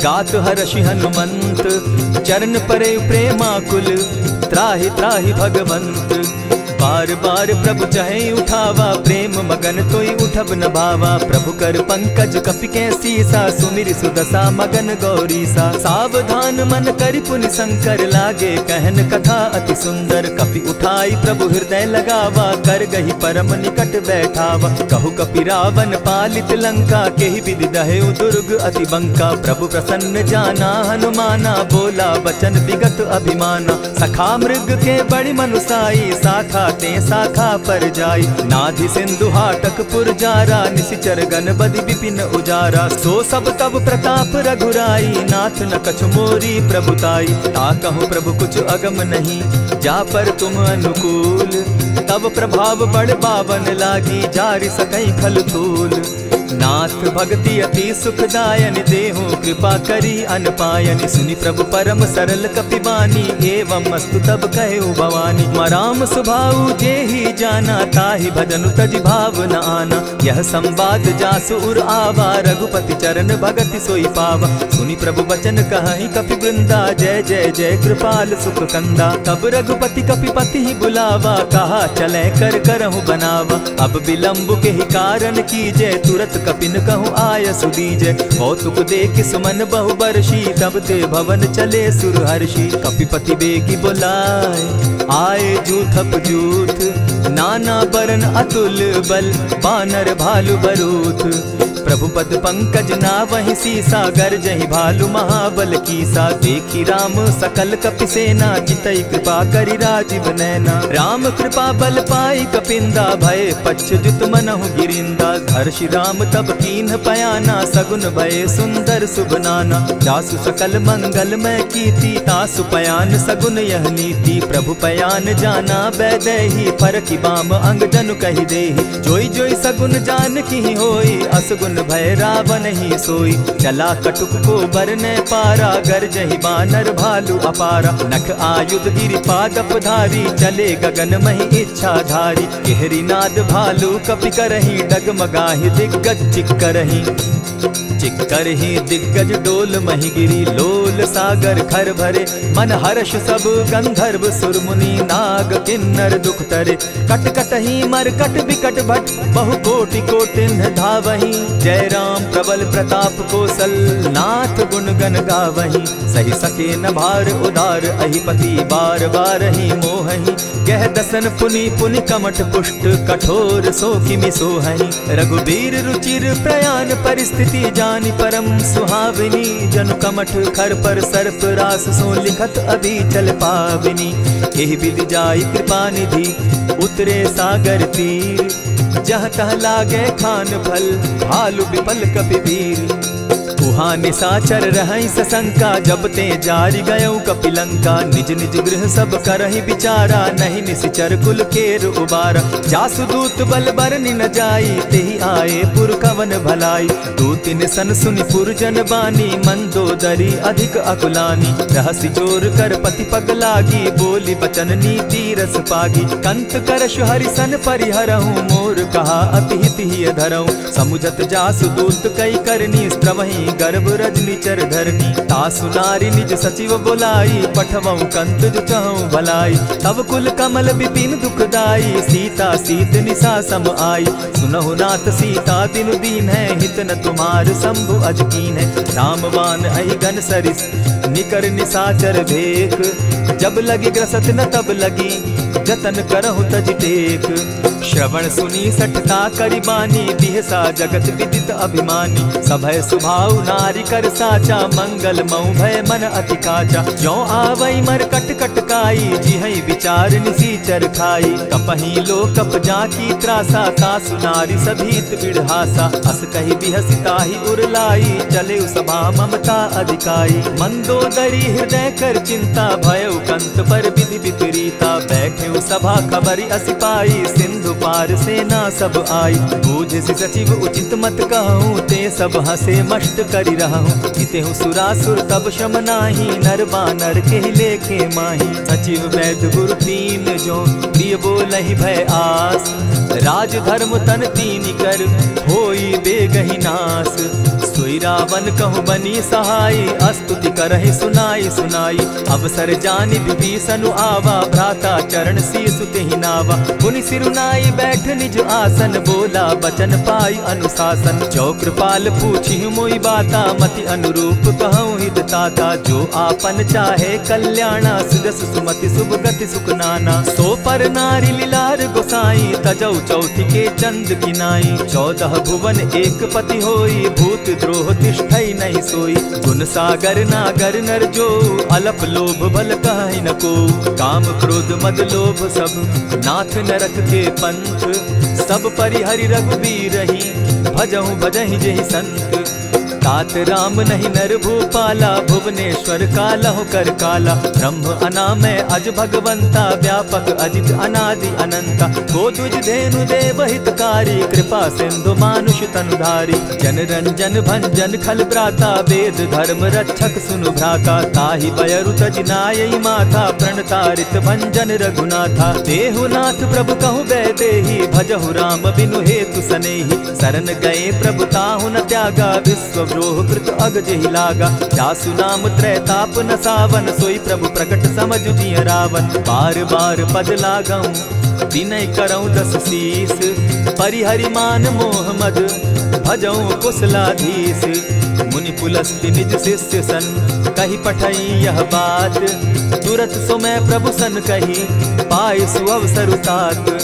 गात हर्षि हनुमंत। चरण परे प्रेमाकुल, त्राहि त्राहि भगवंत। बार बार प्रभु चहे उठावा, प्रेम मगन तोई उठब न भावा। प्रभु कर पंकज कपि के सीसा, सुमिर सुदशा मगन गौरीसा। सावधान मन करि पुनि शंकर, लागे कहन कथा अति सुंदर। कपि उठाई प्रभु हृदय लगावा, कर गही परम निकट बैठावा। कहु कपि रावण पालित लंका, केहि विधि दहेउ दुर्ग अति बंका। प्रभु प्रसन्न जाना हनुमाना, बोला वचन विगत अभिमाना। सखा मृग के बड़ी मनुसाई, साखा ते शाखा पर जाई। नाधि सिंधु हाटक पुर जारा, निशिचर गण बदि विपिन उजारा। सो सब तब प्रताप रघुराई, नाथ न कछु मोरी प्रभुताई। ताकहु प्रभु कुछ अगम नहीं, जा पर तुम अनुकूल। तब प्रभाव बड़ बावन लागी, जारि सकई खल तूल। नाथ भक्ति अति सुखदायनि, देहु कृपा करी अनपायनि। सुनि प्रभु परम सरल कपिबानी, एवं अस्तु तब कहु भवानी। मराम सुभाऊ जेहि जाना, ताहि भजनु तजि भाव न आना। यह संवाद जासु उर आवा, रघुपति चरण भगति सोई पावा। सुनि प्रभु बचन कहि कपि वृंदा, जय जय जय कृपाल सुख कंदा। तब रघुपति कपिपति ही बुलावा, कहा चले कर करहु बनावा। अब विलंब के ही कारण कीजय, तुरत कपिन कहूँ आय सुदीजय। कौतुक देख सुमन बहु बरसी, तब ते भवन चले सुर हर्षि। कपिपति बेगी बुलाए, आए जूथप जूथ। नाना बरन अतुल बल, बानर भालु बरूथ। प्रभु पद पंकज नावहि सीसा, गरजहि भालु महाबल कीसा। देखी राम सकल कपि सेना, जितई कृपा करि राजीव नैना। राम कृपा बल पाई कपिंदा, भय पच्युत मनहु गिरिंदा। हर्षि राम तब कीन्ह पयाना, सगुन भय सुंदर शुभ नाना। जासु सकल मंगलमय कीर्ति, तासु पयान सगुन यह नीति। प्रभु पयान जाना बैदेही, फरकि बाम अंग जनु कहि देहि। जोई जोई सगुन जान की होई, असगुन भय रावण ही सोई। चला कटुक को बरने पारा, गरजहि बानर भालु अपारा। नख आयुध गिरि पादप धारी, चले गगन महि इच्छा धारी। केहरी नाद भालु कपि करहि, डगमगाहि दिग्गज चिक्करहि। चिक्करहि दिग्गज डोल महि गिरी, लोल सागर खर भरे। मन हर्ष सब गंधर्व सुर मुनि, नाग किन्नर दुख तरे। कट कटहि मरकट बिकट भट, बहु कोटि कोटिन्ह धावहि। जय राम प्रबल प्रताप कौशल, नाथ गुण गण गावहि। सही सके न भार उदार, अहिपति बार बार ही मोहहि। कह दसन पुनि पुनि कमठ पुष्ट, कठोर सो किमि सोहहि। रघुबीर रुचिर प्रयाण परिस्थिति, जानि परम सुहाविनी। जनु कमठ खर पर सर्प रास, सो लिखत अभी चल पाविनी। एहि विधि जाई कृपा निधि, उतरे सागर तीर। जहाँ तह लागे खान फल, भालु विपल कपि वीर। वहाँ निशाचर रहई सशंका, जब ते जारी गयऊ कपिलंका। निज निज गृह सब करहि विचारा, नहीं निशिचर कुल केर उबारा। जासुदूत बल बरनि न जाई, तेहि आए पुर कवन भलाई। दो तिन सन सुनि पुरजन बानी, मंदोदरी अधिक अकुलानी। रहसि जोर कर पति पग लागी, बोली बचन नीति रस पागी। कंत करश हरिसन परिहरहूँ, मोर कहा अति हित ही धरऊँ। समुझत जासुदूत कई करनी, स्त्रवहि गर्भ रजनी चर धरनी। तासु नारी निज सचिव बोलाई, पठवऊँ कंत जो चहूँ भलाई। तब कुल कमल विपिन दुखदाई, सीता सीत निशा सम आई। सुनहु नाथ सीता दिनु दीन है, हित न तुम्हार शंभु अजकीन है। रामबान अहि घन सरिस, निकर निशाचर भेक। जब लगी ग्रसत न तब लगी, जतन करहु तज टेक। श्रवण सुनी सठता करिबानी, बिहसा जगत विदित अभिमानी। सभय सुभाव नारी कर साचा, मंगल मऊ भय मन अति काचा। जो आवई मर कट कट काई, जिहई विचार निसीचर खाई। कपही लो कप जाकी त्रासा, तासु नारी सभीत बिढ़ासा। अस कही बिहसिता ही उरलाई, चले सभा ममता अधिकाई। मंदोदरी हृदय कर चिंता, भयउ कंत पर विधि विपरीता। बैठे सभा खबरी असी पाई, सिंधु पार सेना सब आई। बूझ सचिव उचित मत कहूँ, ते सब हसे मष्ट करि रहूँ। इतेहु सुरासुर तब शम नाही, नर बानर के लेखे माही। सचिव वैद्य गुरु तीन जो, प्रिय बोलहि भय आस। राज धर्म तन तीन कर, होई बेगहि नास। सोई रावण कहु बनी सहाई, अस्तुति करहि सुनाई सुनाई। अवसर जानि विभीषण आवा, भ्राता चरण शीस तेहि नावा। पुनि सिरुनाई बैठ निज आसन, बोला बचन पाई अनुशासन। जो कृपाल पूछि मोई बाता, मति अनुरूप कहूँ हित ताता। जो आपन चाहे कल्याणा, सुजस सुमति शुभ गति सुख नाना। सो पर नारी लीलार गोसाई, तजौ चौथि के चंद किनाई। 14 भुवन एक पति होई, भूत द्रोह तिष्ठई नहीं सोई। गुण सागर नागर नर जो, अलप लोभ बल कहि न को। काम क्रोध मद लोभ सब, नाथ नरक के पंथ। सब परिहरि रघुबीरहि, भजहु भजहि जेहि संत। तात राम नहीं नर भूपाला, भुवनेश्वर कालहु कर काला। ब्रह्म अनामय अज भगवंता, व्यापक अजित अनादि अनंता। गोद्विज धेनु देव हितकारी, कृपा सिंधु मानुष तनुधारी। जन रंजन भंजन खल भ्राता, वेद धर्म रक्षक सुनु भ्राता। ताहि बयरु तज नायई माथा, प्रणतारित भंजन रघुनाथा। देहुनाथ प्रभु कहु बैदेहि, भजहु राम बिनु हेतु सनेहि। शरण गए प्रभु ताहु न त्यागा, विश्व द्रोह कृत अग जेहि लागा। जासु नाम त्रैताप न सावन, सोई प्रभु प्रकट समझ जिय रावण। बार बार पद लागऊं, विनय करऊं 10 शीस। परिहरि मान मोह मद, भजऊं कुशलाधीश। मुनि पुलस्ति निज शिष्य सन, कही पठई यह बात। तुरत सो मैं प्रभु सन कही, पाए सुअवसर तात।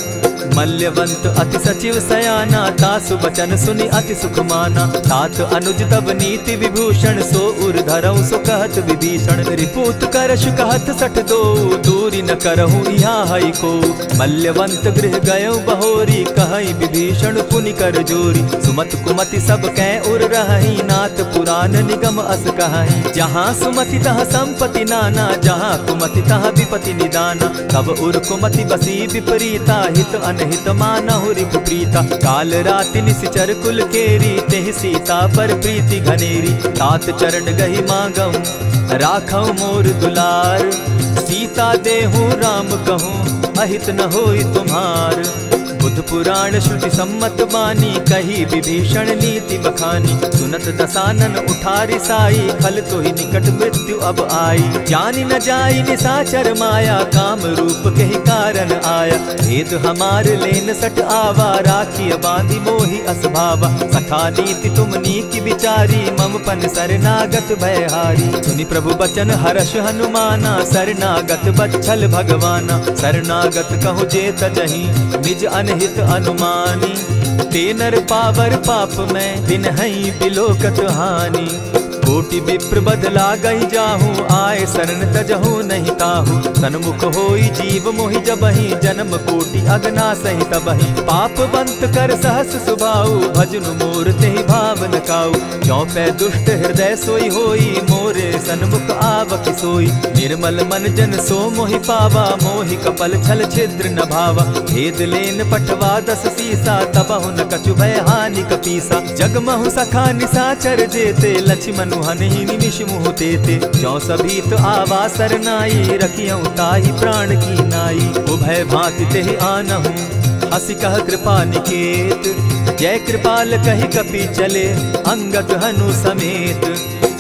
मल्यवंत अति सचिव सयाना, तासु बचन सुनि अति सुख माना। तात अनुज तब नीति विभूषण, सो उर धरऊं सो कहत विभीषण। रिपुत करश कहत सठ दो, दूरी न करहूँ यहाँ हई को। मल्यवंत गृह गयऊ बहोरी, कहई विभीषण पुनि कर जोरी। सुमत कुमति सब कै उर रहई, नाथ पुराण निगम अस कहई। जहाँ सुमति तहाँ संपत्ति नाना, जहाँ कुमति तहाँ विपति निदाना। तब उर कुमति बसी विपरीता, हित अनहित मानहु रिपु प्रीता। काल राति निशिचर कुल केरी, तेहि सीता पर प्रीति घनेरी। तात चरण गहि मांगऊं, राखऊं मोर दुलार। सीता देहूं राम कहूं, अहित न होई तुम्हार। बुध पुराण श्रुति सम्मत बानी, कही विभीषण नीति बखानी। सुनत दसानन उठारी साई, खल तो ही निकट मृत्यु अब आई। जानि न जाई निशाचर माया, काम रूप के ही कारण आया। भेद हमार लेन सट आवा, राखिय बांधी मोहि असभावा। सखा नीति तुम नीति विचारी, मम पन शरणागत भयहारी। सुनि प्रभु बचन हर्ष हनुमाना, शरणागत बच्छल भगवाना। शरणागत कहु जे तजहि, निज अनहित अनुमानी। ते नर पावर पाप में, दिन हई बिलोकत हानि। कोटि विप्र बदला गई जाहूँ, आए शरण तजहू नहीं ताहू। सन्मुख होई जीव मोहि जबहि, जन्म कोटि अगना सही तबहि। पाप बंत कर सहस सुभाऊ, भजनु मोर तेहि भावन काऊ। चौपै दुष्ट हृदय सोई होई, मोरे सन्मुख आवक सोई। निर्मल मन जन सो मोहि पावा, मोहि कपल छल छिद्र न भावा। भेद लेन पठवा 10 सीसा, तबहु न कछु भय हानि कपीसा। जगमहु सखा निसाचर जेते, लक्ष्मनु हनहि निमिष मुह तेते। जो सभी तो आवा सरनाई, रखियऊ ताहि प्राण की नाई। उभय भांति तेहि आनहु, हसी कह कृपा निकेत। जय कृपाल कहि कपि चले, अंगद हनु समेत।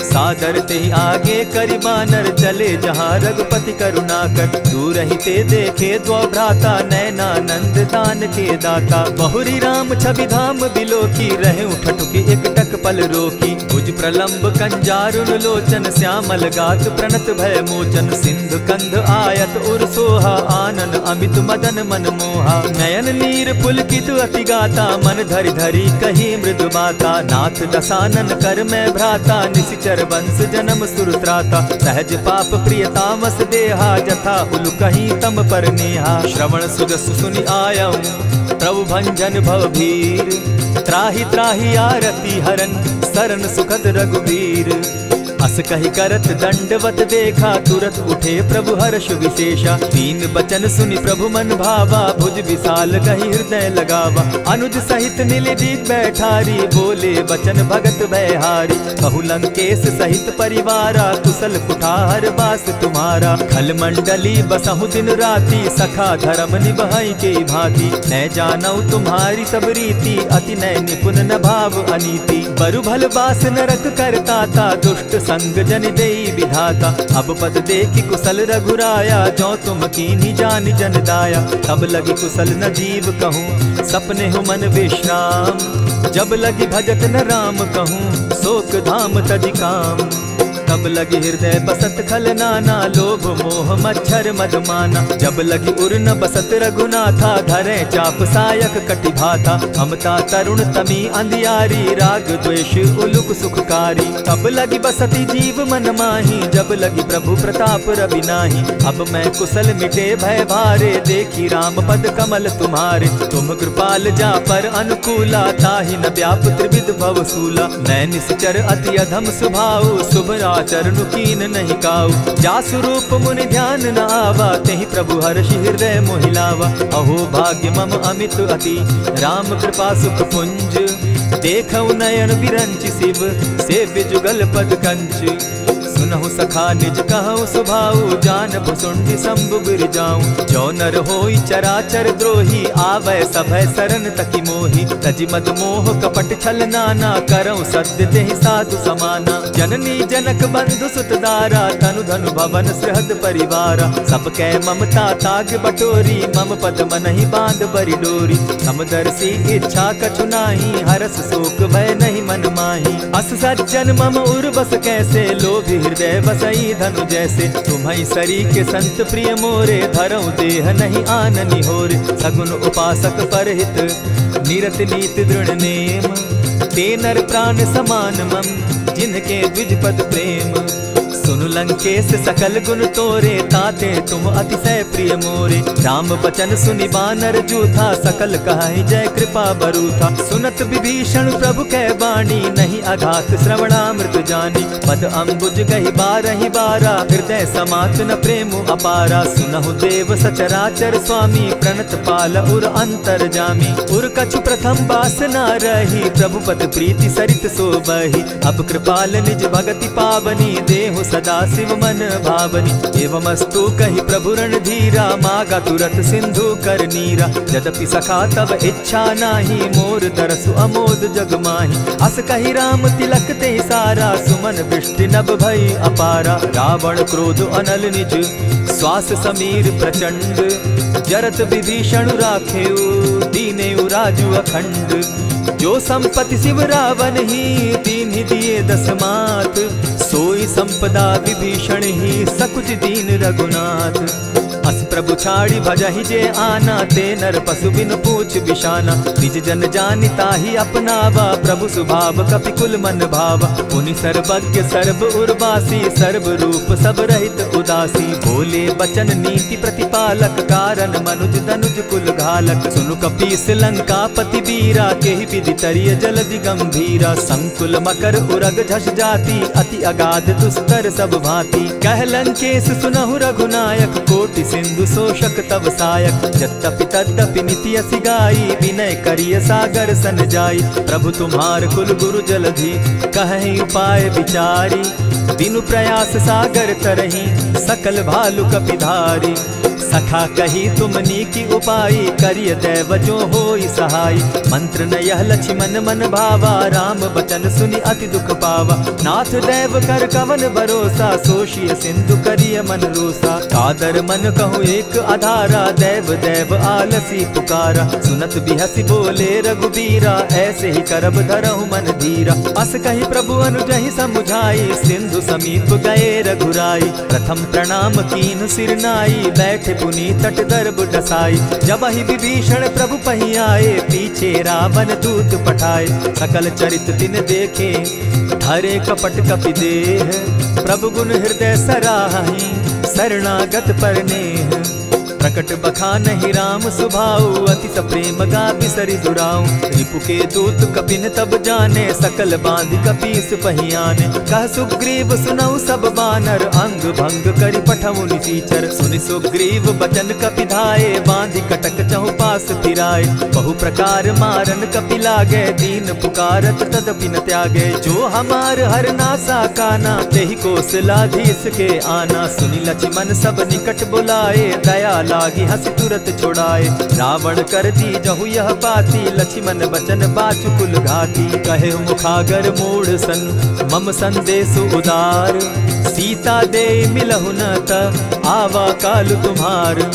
सादर ते आगे करि बानर चले, जहाँ रघुपति करुणाकर। दूर ही ते देखे द्वौ भ्राता, नैनानंद दान के दाता। बहुरी राम छवि धाम बिलोकी, रहे ठठुकी एक टक पल रोकी। भुज प्रलंब कंजारुन लोचन, श्यामल गात प्रणत भय मोचन। सिंधु कंध आयत उर सोहा, आनन अमित मदन मन मोहा। नयन नीर पुलकित अति गाता, मन धरि धरि कही मृदु बाता। नाथ दसानन कर मैं भ्राता, निशिचर वंश जन्म सुरत्राता। सहज पाप प्रिय तामस देहा, जथा उलु कहीं तम पर नेहा। श्रवण सुजस सुनि आयऊं, प्रभु भंजन भव भीर। त्राहि त्राहि आरती हरन, सरन सुखद रघुबीर। अस कहि करत दंडवत देखा, तुरत उठे प्रभु हर्ष विशेषा। दीन बचन सुनि प्रभु मन भावा, भुज विशाल कहि हृदय लगावा। अनुज सहित नीलदीप बैठारी, बोले बचन भगत भयहारी। कहु लंकेश सहित परिवारा, कुशल कुठार बास तुम्हारा। खल मंडली बसहु दिन राति, सखा धर्म निभाई के भांति। न जानऊ तुम्हारी सब रीति, अति नय निपुण न भाव अनीति। बरु भल बास नरक करताता, दुष्ट संग जन देई विधाता। अब पद देखि कुशल रघुराया, जो तुम कीन्ही जान जन दाया। तब लगी कुशल न जीव कहूँ, सपने हो मन विश्राम। जब लगी भजत न राम कहूँ, शोक धाम तज काम। तब लगी हृदय बसत खल नाना, लोभ मोह मच्छर मद माना। जब लगी उर न बसत रघुनाथा, धरे चाप सायक कटि भाता। ममता तरुण तमी अंधियारी, राग द्वेष उलुक सुखकारी। तब लगी बसती जीव मन माही, जब लगी प्रभु प्रताप रवि नाही। अब मैं कुशल मिटे भय भारे, देखी राम पद कमल तुम्हारे। तुम कृपाल जा पर अनुकूला, ताहि न व्याप त्रिविध भव सूला। मैं निश्चर अति अधम सुभाऊ, शुभ चरणु कीन नहीं काऊ। जासु रूप मुनि ध्यान न आवा, तेहि प्रभु हर्षि हृदय मोहिलावा। अहो भाग्य मम अमित अति, राम कृपा सुख पुंज। देखऊ नयन विरंचि शिव, सेव्य जुगल पद कंच। सुनहु सखा निज कहु सुभाऊ, जानबु सुंडि शंभु गिर जाऊं। जो नर होई चराचर द्रोही, आवे सभय शरण तकी मोहि। तजि मद मोह कपट छल नाना, करऊं सत्य तेहि साधु समाना। जननी जनक बंधु सुत दारा, तनु धनु भवन सृहद परिवारा। सब कै ममता ताग बटोरी, मम पद मनहि बांध बरि डोरी। समदर्शी इच्छा कछु नाही, हरस शोक भय नहीं मन माही। अस सज्जन मम उर बस कैसे, लोभी हृदय बसई धनु जैसे। तुम्हि सरी के संत प्रिय मोरे, धरऊ देह नहीं आननि होरे। सगुन उपासक परहित, निरत नीति दृढ़ नेम। ते नर प्राण समान मम, जिनके द्विज पद प्रेम। सुनु लंकेश सकल गुण तोरे, ताते तुम अतिशय प्रिय मोरे। राम बचन सुनि बानर जूथा, सकल कहाई जय कृपा बरूथा। सुनत विभीषण प्रभु कै बाणी, नहीं अघात श्रवणामृत जानी। पद अम्बुज गहि बारहि बारा, हृदय समात न प्रेम अपारा। सुनहु देव सचराचर स्वामी, प्रणत पाल उर अंतर जामी। उर कछु प्रथम बास न रही, प्रभु पद प्रीति सरित सोबहि। अब कृपाल निज भगति पावनी, देहु सदा शिव मन भावनी। एवमस्तु कहि प्रभु रणधीरा, मागा तुरत सिंधु कर नीरा। यद्यपि सखा तब इच्छा नाही, मोर तरसु अमोद जग माही। अस कहि राम तिलक ते सारा, सुमन वृष्टि नभ भई अपारा। रावण क्रोध अनल निज, श्वास समीर प्रचंड। जरत विभीषण राखेउ, दीनेउ राजु अखंड। जो संपत्ति शिव रावण ही, दीन्हि दिए 10 मात। सोई संपदा विभीषण ही, सकुच दीन रघुनाथ। अस प्रभु छाड़ी भजहि जे आना, ते नर पशु बिन पूछ बिशाना। निज जन जानि ताहि अपनावा, प्रभु स्वभाव कपि कुल मन भावा। उनि सर्वज्ञ सर्व उर्वासी, सर्व रूप सब रहित उदासी। बोले बचन नीति प्रतिपालक, कारण मनुज धनुज कुल घालक। सुनु कपीस लंकापति वीरा, केहि विधि तरिय जलधि गंभीरा। संकुल मकर उरग झष जाति, अति अगाध दुस्तर सब भांति। कह लंकेश सुनहु रघुनायक, कोटि सिंधु शोषक तब सायक। यद्यपि तद्यपि निति असि गाई, विनय करिय सागर सन जाई। प्रभु तुम्हार कुल गुरु जलधि, कहि उपाय विचारी। बिनु प्रयास सागर तरही, सकल भालु कपिधारी। सखा कही तुमनी की उपाय, करिय दैव जो होई सहाय। मंत्र न यह लक्ष्मण मन भावा, राम बचन सुनि अति दुख पावा। नाथ दैव कर कवन भरोसा, सोषिय सिंधु करिय मन रोसा। कादर मन कहूँ एक आधारा, दैव दैव आलसी पुकारा। सुनत बिहसी बोले रघुबीरा, ऐसे ही करब धरहु मन धीरा। अस कही प्रभु अनुजहि समुझाई, सिंधु समीप गए रघुराई। प्रथम प्रणाम कीन सिर नाई, बैठे पुनि तट दर्भ डसाई। जब ही विभीषण प्रभु पही आए, पीछे रावण दूत पठाए। सकल चरित तिन देखे, धरे कपट कपि देह। प्रभु गुण हृदय सराहि, शरणागत पर नेह। प्रकट बखानहि राम सुभाऊ, अति सप्रेम गा बिसरि दुराऊ। रिपु के दूत कपिन तब जाने, सकल बांधि कपीस पहियाने। कह सुग्रीव सुनऊ सब बानर, अंग भंग करि पठऊ निसीचर। सुनि सुग्रीव बचन कपि धाये, बांधि कटक चहु पास फिराए। बहु प्रकार मारन कपि लागे, दीन पुकारत तदपि न त्यागे। जो हमार हर नासा काना, तेहि कौशलाधीश के आना। सुनि लक्ष्मण सब निकट बुलाए, दया लागी हंस तुरत छुड़ाए। रावण कर दी जहु यह पाती, लक्ष्मण बचन बाचु कुल घाती। कहे मुखागर मूढ़ सन, मम संदेश उदार। सीता दे मिलहु न त, आवा काल तुम्हार।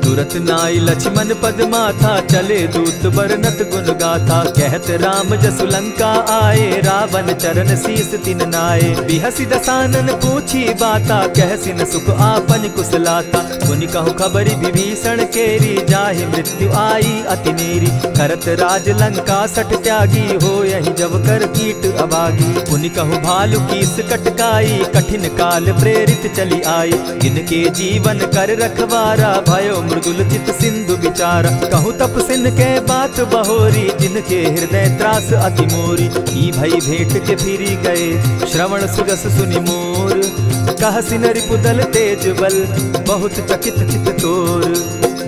तुरत नाई लक्ष्मण पद माथा, चले दूत बरनत गुण गाथा। कहत राम जसु लंका आए, रावण चरण शीस तिन नाये। बिहसि दसानन पूछी बाता, कहसिन सुख आपन कुशलाता। मुनि कहु खबरि विभीषण केरी, जाहि मृत्यु आई अति नेरी। करत राज लंका सठ त्यागी, हो यही जब कर कीट अभागी। मुनि कहु भालु कीस कटकाई, कठिन काल प्रेरित चली आई। जिनके जीवन कर रखवारा, भयो मृदुल चित सिंधु विचारा। कहूँ तप सिन के बात बहोरी, जिनके हृदय त्रास अति मोरी। की भई भेंट के फिरी गए, श्रवण सुजस सुनि मोर। कह सिन रिपुदल तेज बल, बहुत चकित चित तोर।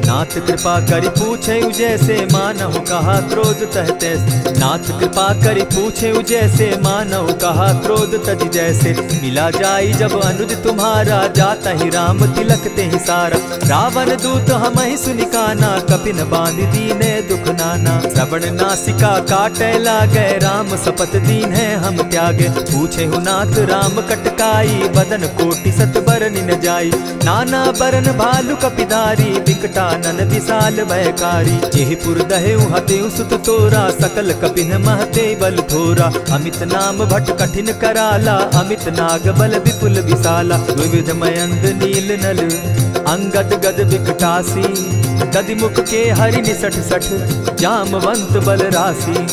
नाथ कृपा करि पूछे जैसे, मानहु कहा क्रोध तह तैसे। नाथ कृपा करि पूछे जैसे, मानहु कहा क्रोध तज जैसे। मिला जाई जब अनुज तुम्हारा, जाता ही राम तिलक ते ही सारा। रावण दूत हम ही सुनि काना, कपिन बांधि दीने दुख नाना। श्रवण नासिका काटे लागे, राम सपत दीन है हम त्यागे। पूछे हु नाथ राम कटकाई, बदन कोटि सत बरनि न जाई। नाना बरन भालु कपिधारी, विकटा नन विशाल भयकारी। जेहिपुर दहेउ हतेउ सुत तोरा, सकल कपिन महते बल थोरा। अमित नाम भट कठिन कराला, अमित नाग बल विपुल विशाला। द्विविध मयंद नील नल, अंगद गद विकटासी। दधिमुख के हरि निसठ सठ, जामवंत बल राशि।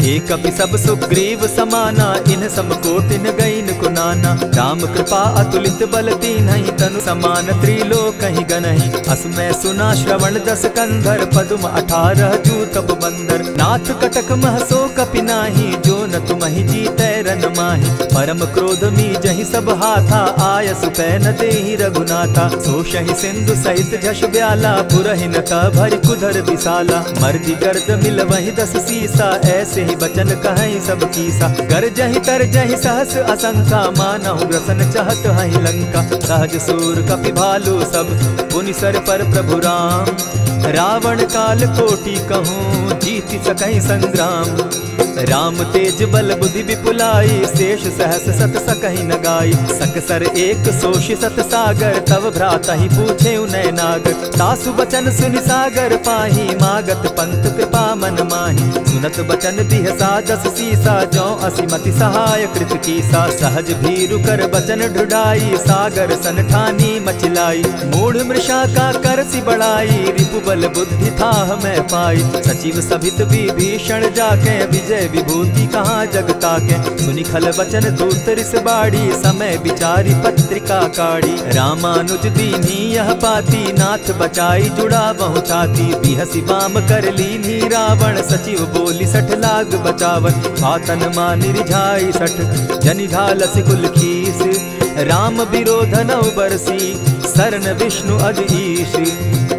एक कपि सब सुग्रीव समाना, इन सम कोटिन गईन कुनाना। राम कृपा अतुलित बल तीन्हि, तनु समान त्रिलोक ही गनहि। असमय सुना श्रवण दस कंधर, पदुम 18 जूतप बंदर। नाथ कटक महसो कपि नाही, जो न तुमहि जीतै रन माहि। परम क्रोध मी जहि सब हाथा, आयसु पै न देहि रघुनाथा। सोषहि सिंधु सहित झष ब्याला, पुरहिन त भरि कुधर विशाला। मर्दि गर्द मिल वहि 10 सीसा, ऐसे ही बचन कहीं सब कीसा। गरजहि तरजहि सहस असंख्या, मानहु ग्रसन चहत हहि लंका। सहज सूर कपि भालु सब, पुनि सर पर प्रभु राम। रावण काल कोटि कहूँ, जीति सकहि संग्राम। राम तेज बल बुद्धि विपुलाई, शेष सहस सत सकहि न गाई। सकसर एक सोष सत सागर, तव भ्राता ही पूछे उनय नागर। तासु बचन सुनि सागर पाही, मागत पंत कृपा मन माही। सुनत बचन दिह साजस सीसा, जौ असिमति सहाय कृत कीसा। सहज भीरु कर बचन ढुढ़ाई, सागर सन ठानी मचिलाई। मूढ़ मृषा का करसि बढ़ाई, रिपुबल बुद्धि थाह मैं पाई। सचिव सभित विभीषण जाके, विजय विभूति कहाँ जग ताके। सुनि खल बचन दूत रिस बाड़ी, समय विचारी पत्रिका काढ़ी। रामानुज दीन्ही यह पाती, नाथ बचाई जुड़ा बहु छाती। बिहसी बाम कर लीन्ही रावण, सचिव बोली सठ लाग बचावन। आतन मानि रिझाई सठ, जनि ढालसि कुल खीस। राम विरोध नौ बरसी, सरन विष्णु अज ईश।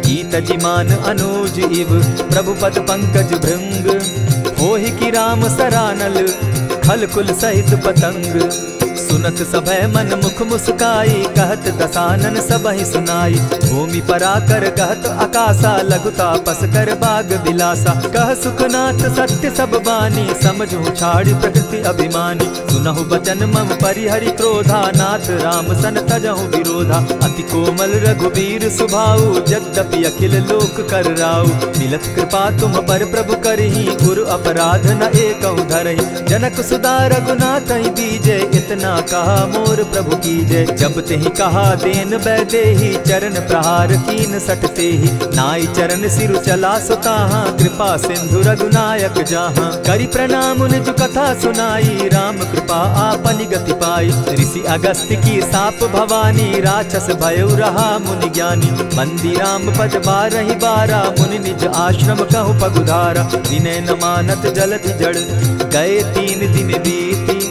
ईत जिमान अनुज इव, प्रभु पद पंकज भृंग। होहि कि राम सरानल, खल कुल सहित पतंग। सुनत सभय मन मुख मुस्काई, कहत दसानन सबहि सुनाई। भूमि पराकर कहत आकाशा, लघुता पस कर बाग बिलासा। कह सुखनाथ सत्य सब बानी, समझू छाड़ प्रकृति अभिमानी। सुनहु बचन मम परिहरि क्रोधा, नाथ राम सन तजहु विरोधा। अति कोमल रघुबीर सुभाऊ, यद्यपि अखिल लोक कर राऊ। मिलत कृपा तुम पर प्रभु करही, गुरु अपराध न एकहु धरहि। जनक सुदा रघुनाथ ही दीजे, इतना कहा मोर प्रभु की जय। जब तेहि कहा देन बैदेही, चरण प्रहार कीन सटते ही। नाई चरण सिरु चला सुताहा, कृपा सिंधु रघुनायक जाहा। करि प्रणाम निज कथा सुनाई, राम कृपा आपनि गति पाई। ऋषि अगस्त की साप भवानी, राक्षस भयउ रहा मुनि ज्ञानी। बंदी राम पद बारहि बारा, मुनि निज आश्रम कहु पगुधारा। विनय न मानत जलधि जड़, गए 3 दिन बीती।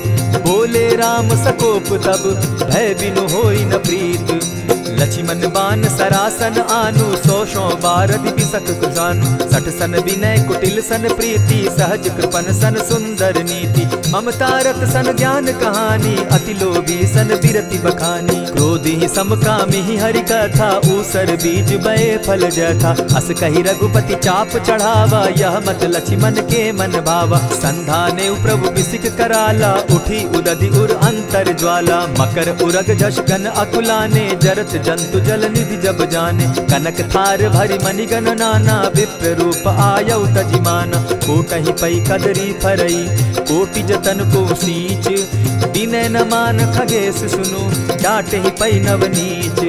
बोले राम सकोप तब, भय बिनु होई न प्रीत। लक्ष्मण बान सरासन आनु, 100 बारदि बिसक कुजानु। 60 सन विनय कुटिल सन प्रीति, सहज कृपन सन सुंदर नीति। ममता रत सन ज्ञान कहानी, अति लोभी सन बिरति बखानी। क्रोधि समकामी हरि कथा, ऊसर बीज बये फल जथा। अस कहि रघुपति चाप चढ़ावा, यह मत लक्ष्मण के मन भावा। संधाने प्रभु बिसिक कराला, उठी उदधि उर अंतर ज्वाला। मकर उरग झष गन अकुलाने, जरत जंतु जल निधि जब जाने। कनक थार भरी मणिगण नाना, विप्र रूप आयौ तजिमाना। कोटहि पै कदरी फरई, कोटि जतन को सींच। विनय न मान खगेश सुनु, डांटहि पै नवनीच।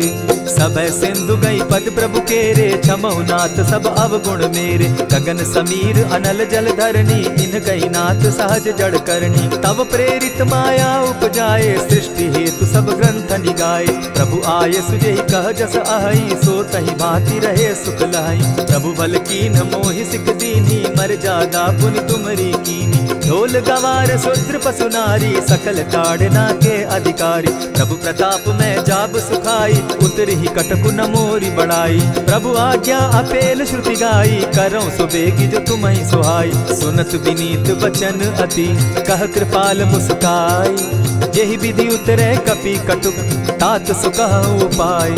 सब सिंधु गई पद प्रभु केरे, छमहु नाथ सब अवगुण मेरे। गगन समीर अनल जल धरनी, इन गई नाथ सहज जड़ करनी। तब प्रेरित माया उपजाए, सृष्टि हेतु सब ग्रंथ निगाए। प्रभु आये सुजेहि कह जस अहई, सो तहि भांति रहे सुख लहई। प्रभु बल कीन मोहि सिख दीनी, मर्यादा पुनि तुमरी कीनी। ढोल गवार शूद्र पशु नारी, सकल ताड़ना के अधिकारी। प्रभु प्रताप में जाब सुखाई, उतरहि कटकु न मोरी बड़ाई। प्रभु आज्ञा अपेल श्रुति गाई, करौ सो बेगी जो तुम्हि सुहाई। सुनत विनीत वचन अति, कह कृपाल मुस्काई। जेहि विधि उतरे कपि कटुक, तात सुकहु उपाय।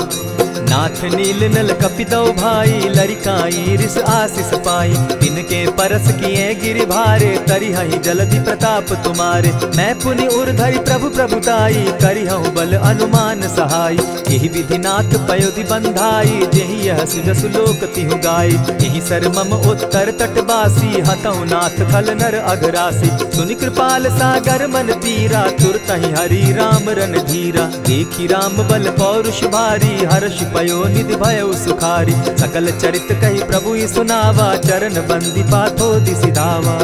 नाथ नील नल कपितौ भाई, लरिकाई रिस आशीष पाई। तिनके परस किए गिरि भारे, तरिहहि जलधि प्रताप तुम्हारे। मैं पुनि उर्धरि प्रभु प्रभुताई, करिहु बल अनुमान सहाय। यही विधि नाथ पयोधि बंधाई, जेहि यह सुजसु लोक तिहु गाई। यही सर मम उत्तर तटवासी, हतौ नाथ खल नर अघरासी। सुनि कृपाल सागर मन तीरा, तुरतहि हरि राम रन धीरा। देखी राम बल पौरुष भारी, हर्ष पयो निधि भयउ सुखारी। सकल चरित कहि प्रभु सुनावा, चरण बंदी पाथो दिसि धावा।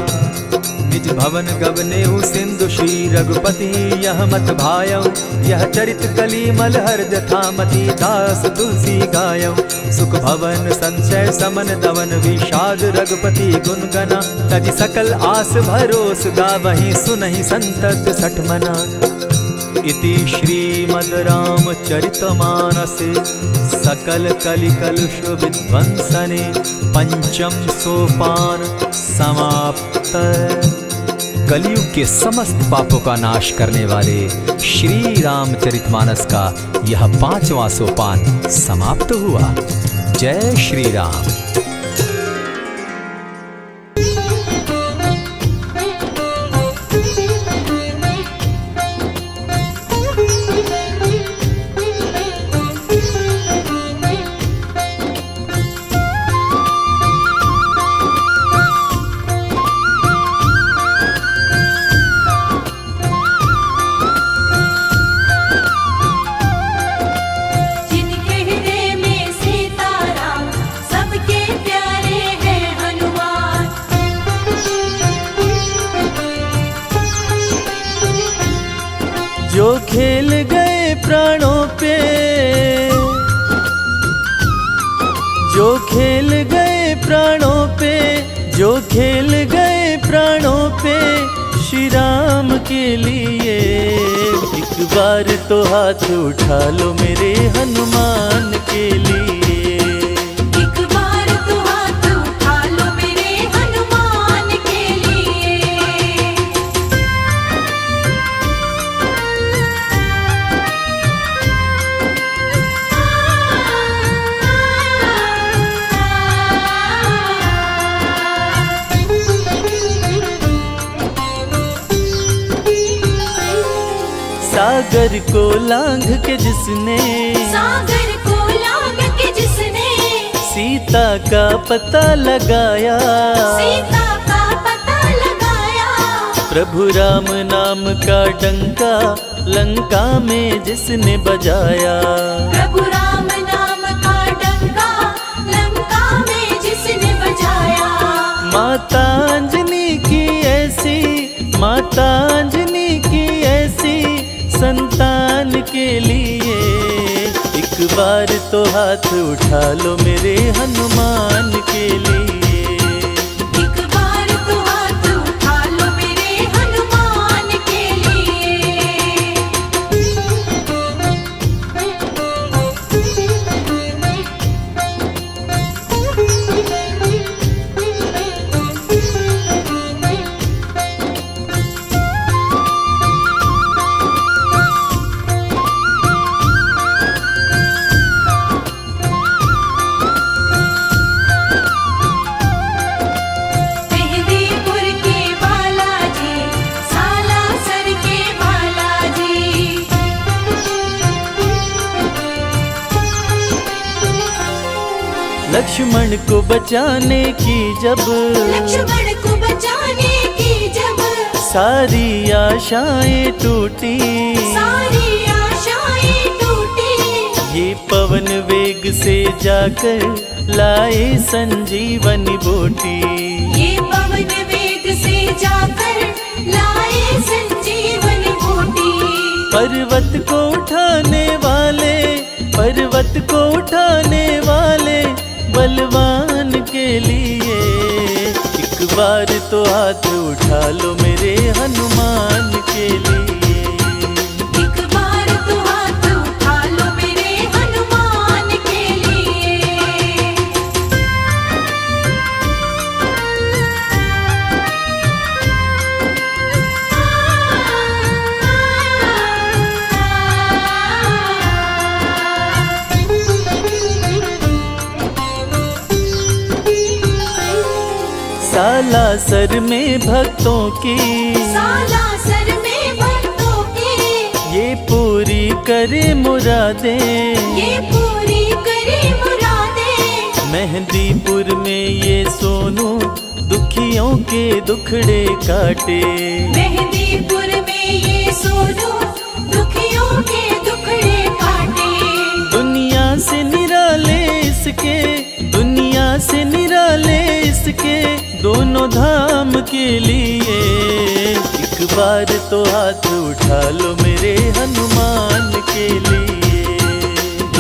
निज भवन गवनेहु सिंधु श्री रघुपति, यह मत भायौ। यह चरित कली मलहर जथामति, दास तुलसी गायौ। सुख भवन संशय समन दवन, विषाद रघुपति गुण गना। तज सकल आस भरोस, गावहि सुनहि संतत सठ मना। इति श्रीमद् रामचरितमानसे, सकल कलि कलुष विध्वंसने। पंचम सोपान समाप्त। कलयुग के समस्त पापों का नाश करने वाले श्री रामचरितमानस का यह 5वां सोपान समाप्त हुआ। जय श्री राम। जो खेल गए प्राणों पे, जो खेल गए प्राणों पे, जो खेल गए प्राणों पे श्री राम के लिए। एक बार तो हाथ उठा लो मेरे हनुमान के लिए। एक बार तो हाथ उठा लो मेरे हनुमान के लिए। सागर को लांघ के जिसने, सागर को लांघ के जिसने सीता का पता लगाया, सीता का पता लगाया। प्रभु राम नाम का डंका लंका में जिसने बजाया। प्रभु राम नाम का डंका लंका में जिसने बजाया। माता अंजनी की ऐसी, माता अंजनी की ऐसी संतान के लिए। एक बार तो हाथ उठा लो मेरे हनुमान के लिए। एक बार तो हाथ उठा लो मेरे हनुमान के लिए। मेहंदीपुर के बालाजी, सालासर के बालाजी। लक्ष्मण को बचाने की जब, लक्ष्मण को बचाने की जब सारी आशाएं टूटी, सारी आशाएं टूटी। ये पवन वेग से जाकर लाए संजीवनी बूटी। ये पवन वेग से जाकर लाए संजीवनी बूटी। पर्वत को उठाने वाले, पर्वत को उठाने वाले बलवान के लिए। एक बार तो हाथ उठा लो मेरे हनुमान के लिए। एक बार तो हाथ उठा लो मेरे हनुमान के लिए। सालासर में भक्तों की, सालासर में भक्तों की ये पूरी करे मुरादें, ये पूरी करे मुरादें। मेहंदीपुर में ये सोनू दुखियों के दुखड़े काटे। मेहंदीपुर में ये सोनू दुखियों के दुखड़े काटे। दुनिया से निराले इसके, दुनिया से निराले इसके दोनों धाम के लिए। एक बार तो हाथ उठा लो मेरे हनुमान के लिए।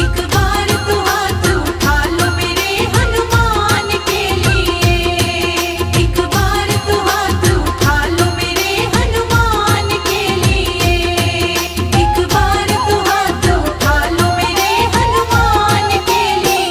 एक बार तो हाथ उठा लो मेरे हनुमान के लिए। एक बार तो हाथ उठा लो मेरे हनुमान के लिए। एक बार तो हाथ उठा लो मेरे हनुमान के लिए।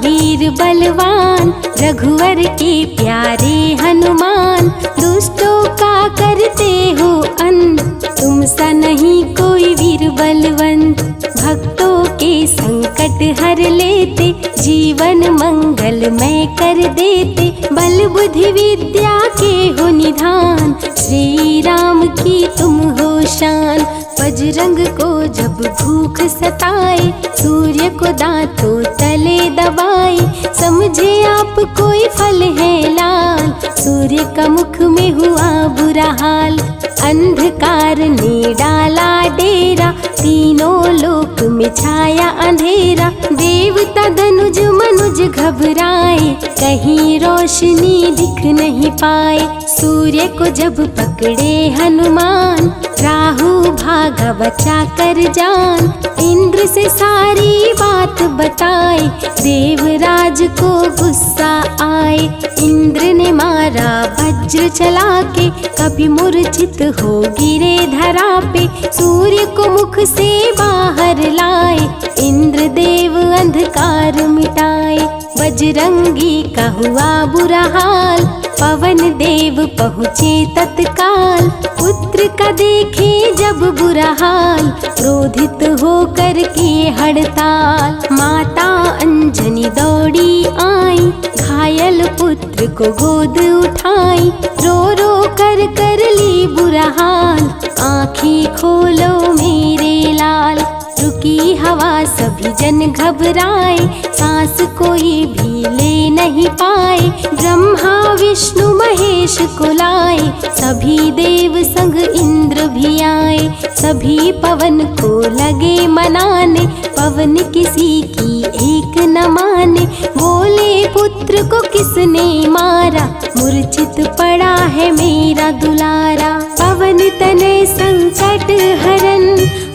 वीर बलवान रघुवर के प्यारे हनुमान। दुष्टों का करते हो अंत, तुम सा नहीं कोई वीर बलवंत। भक्तों के संकट हर लेते, जीवन मंगलमय कर देते। बल बुद्धि विद्या के हो निधान, श्री राम की तुम हो शान। बजरंग को जब भूख सताए, सूर्य को दांतों तले दबाए। समझ मुझे आप कोई फल है लाल। सूर्य का मुख में हुआ बुरा हाल, अंधकार ने डाला डेरा, तीनों लोक में छाया अंधेरा। देवता धनुज मनुज घबराए, कहीं रोशनी दिख नहीं पाए। सूर्य को जब पकड़े हनुमान, राहु भागा बचा कर जान। इंद्र से सारी बात बताए, देवराज को गुस्सा आए। इंद्र ने मारा वज्र चला के, कभी मूर्छित हो गिरे धरा पे। सूर्य को मुख से बाहर लाए, इंद्र देव अंधकार मिटाए। बजरंगी का हुआ बुरा हाल, पवन देव पहुँचे तत्काल। पुत्र का देखे जब बुरा हाल, क्रोधित होकर किए हड़ताल। माता अंजनी दौड़ी आई, घायल पुत्र को गोद उठाई। रो रो कर ली बुरा हाल, आँखें खोलो मेरे लाल। रुकी हवा सभी जन घबराए, सांस कोई भी ले नहीं पाए। ब्रह्मा विष्णु महेश को लाए, सभी देव संग इंद्र भी आए। सभी पवन को लगे मनाने, पवन किसी की एक न माने। बोले पुत्र को किसने मारा, मूर्छित पड़ा है मेरा दुलारा। पवन तनय संकट हरन,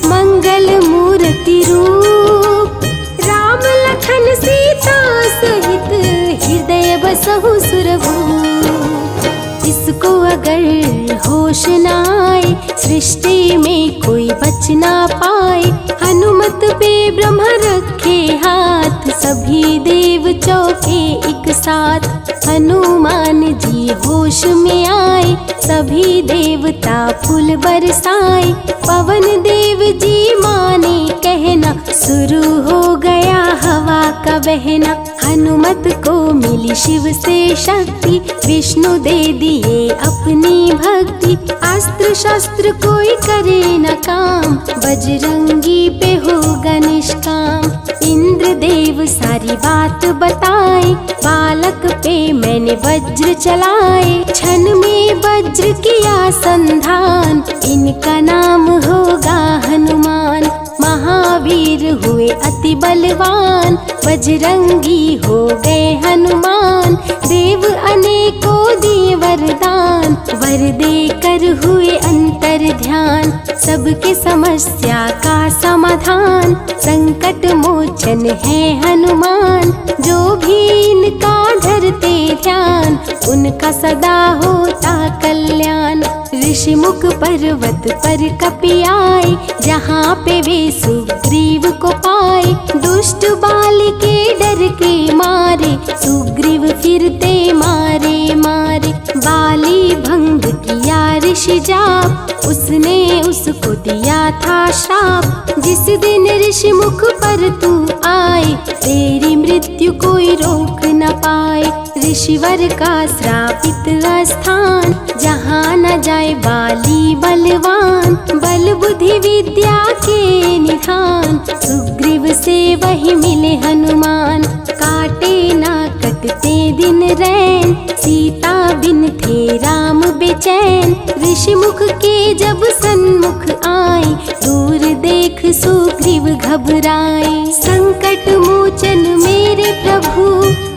मंगल मूर्ति रूप। राम लखन सीता सहित, हृदय बसहु सुरभूप। इसको अगर होश न आए, सृष्टि में कोई बच ना पाए। हनुमत पे ब्रह्म रखे हाथ, सभी देव चौके एक साथ। हनुमान जी होश में आए, सभी देवता फूल बरसाए। पवन देव जी माने कहना, शुरू हो गया हवा का बहना। हनुमत को मिली शिव से शक्ति, विष्णु दे दिए अपनी भक्ति। अस्त्र शस्त्र कोई करे न काम, बजरंगी पे होगा निष्काम। इंद्र देव सारी बात बताए, बालक पे मैंने वज्र चलाए। क्षण में वज्र किया संधान, इनका नाम होगा हनुमान। महावीर हुए अति बलवान, बजरंगी हो गए हनुमान। देव अनेकों दिए वरदान, वर देकर हुए अंतर ध्यान। सबके समस्या का समाधान, संकट मोचन है हनुमान। जो भी इनका धरते ध्यान, उनका सदा होता कल्याण। ऋषि मुख पर्वत पर कपि आए, जहाँ पे वे सुग्रीव को पाए। दुष्ट बाल के डर के मारे, सुग्रीव फिरते मारे मारे। बाली भंग किया ऋषि जाप, उसने उसको दिया था श्राप। जिस दिन ऋषि मुख पर तू आए, तेरी मृत्यु कोई रोक न पाए। ऋषिवर का श्रापित स्थान, जहाँ न जाए बाली बलवान। बल बुद्धि विद्या के निधान, सुग्रीव से वही मिले हनुमान। काटे ना कटते दिन रैन, सीता बिन थे राम बेचैन। ऋषि मुख के जब सन्मुख आए, दूर देख सुग्रीव घबराए। संकट मोचन मेरे प्रभु,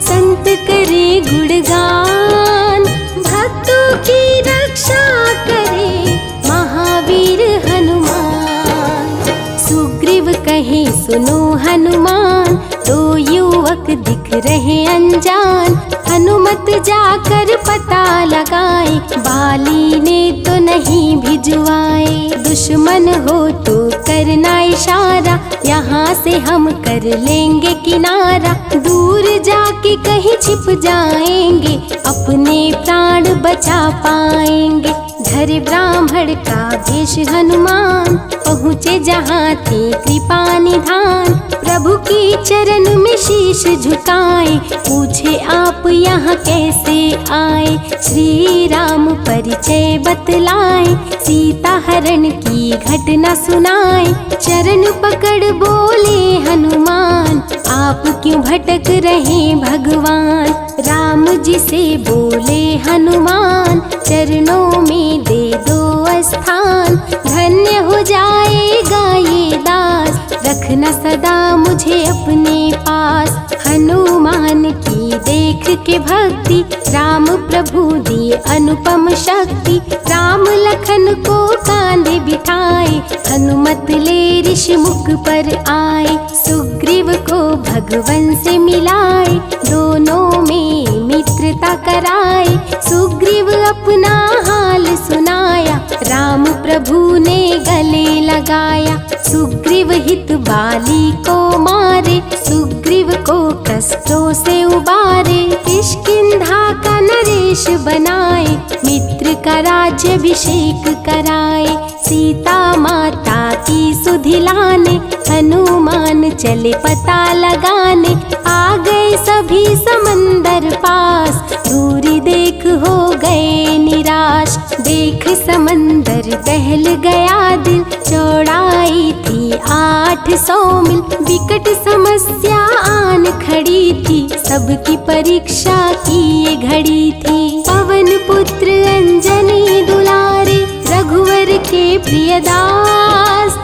संत करे गुणगान। भक्तों की रक्षा करे महावीर हनुमान। सुग्रीव कहे सुनो हनुमान, दो युवक दिख रहे अनजान। हनुमत जाकर पता लगाए, बाली ने तो नहीं भिजवाए। दुश्मन हो तो करना इशारा, यहाँ से हम कर लेंगे किनारा। दूर जाके कहीं छिप जाएंगे, अपने प्राण बचा पाएंगे। धरे ब्राह्मण का वेश हनुमान, पहुँचे जहाँ थे कृपा निधान। प्रभु की चरण में शीश झुकाए, पूछे आप यहाँ कैसे आए। श्री राम परिचय बतलाए, सीता हरण की घटना सुनाए। चरण पकड़ बोले हनुमान, आप क्यों भटक रहे भगवान। राम जी से बोले हनुमान, चरणों में दे दो स्थान। धन्य हो जाएगा ये दास, रखना सदा मुझे अपने पास। हनुमान की देख के भक्ति, राम प्रभु दिए अनुपम शक्ति। राम लखन को कांधे बिठाए, हनुमत ले ऋषि मुख पर आए। सुग्रीव को भगवन से मिलाए, दोनों में मित्रता कराए। सुग्रीव अपना हाल सुनाया, राम प्रभु ने गले लगाया। सुग्रीव हित बाली को मारे, सुग्रीव को कष्टों से उबारे। किष्किंधा का नरेश बनाए, मित्र का राज्याभिषेक कराए। सीता माता की सुधि लाने, हनुमान चले पता लगाने। आ गए सभी समंदर पास, दूरी देख हो गए निराश। देख समंदर दहल गया दिल, चौड़ाई थी 800 मील। विकट समस्या आन खड़ी थी, सबकी परीक्षा की ये घड़ी थी। पवन पुत्र अंजनी दुलारे, रघुवर के प्रिय दास।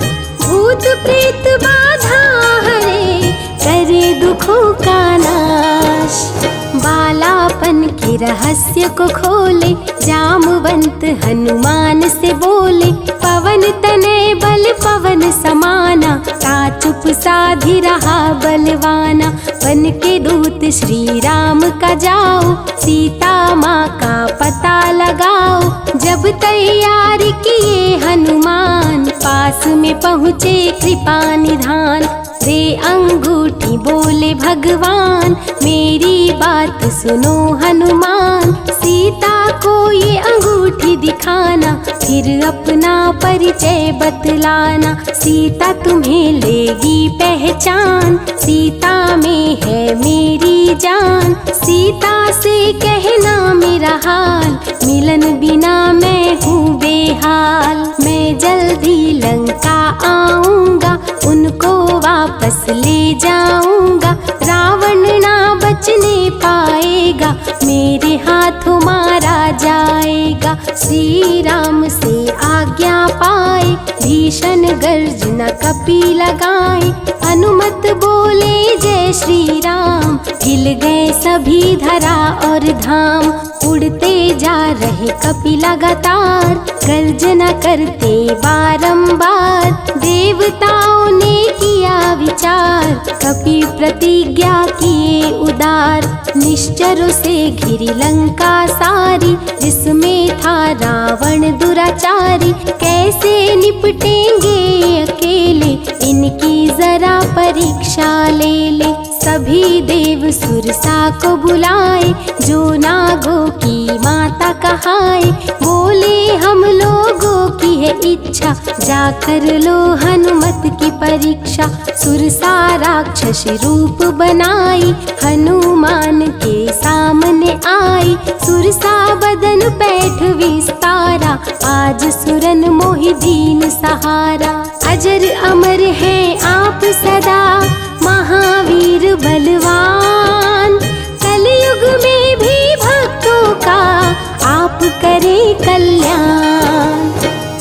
भूत प्रेत बाधा हरे, करे दुखों का नाश। बालापन के रहस्य को खोले, जामवंत हनुमान से बोले। पवन तनय बल पवन समाना, ता चुप साधी रहा बलवाना। बन के दूत श्री राम का जाओ, सीता माँ का पता लगाओ। जब तैयारी किए हनुमान, पास में पहुँचे कृपा निधान। दे अंगूठी बोले भगवान, मेरी बात सुनो हनुमान। सीता को ये अंगूठी दिखाना, फिर अपना परिचय बतलाना। सीता तुम्हें लेगी पहचान, सीता में है मेरी जान। सीता से कहना मेरा हाल, मिलन बिना मैं हूँ बेहाल। मैं जल्दी लंका आऊँगा, उनको वापस ले जाऊँगा। रावण ना बचने पाएगा, मेरे हाथों मारा जाएगा। श्री राम से आज्ञा पाए, भीषण गर्जना कपि लगाए। अनुमत बोले जय श्री राम, हिल गए सभी धरा और धाम। उड़ते जा रहे कपि लगातार, गर्जना करते बारंबार। देवताओं ने किया विचार, कपि प्रतिज्ञा किए उदार। निश्चरों से घिरी लंका सारी, जिसमें था रावण दुराचारी। कैसे निपटेंगे अकेले, इनकी जरा परीक्षा ले ले। सभी देव सुरसा को बुलाए, जो नागों की माता कहाए। बोले हम लोगों की है इच्छा, जाकर लो हनुमत की परीक्षा। सुरसा राक्षस रूप बनाई, हनुमान के सामने आई। सुरसा बदन पैठ विस्तारा, आज सुरन मोहि दीन सहारा। अजर अमर है आप सदा, महावीर बलवान। कलयुग में भी भक्तों का आप करें कल्याण।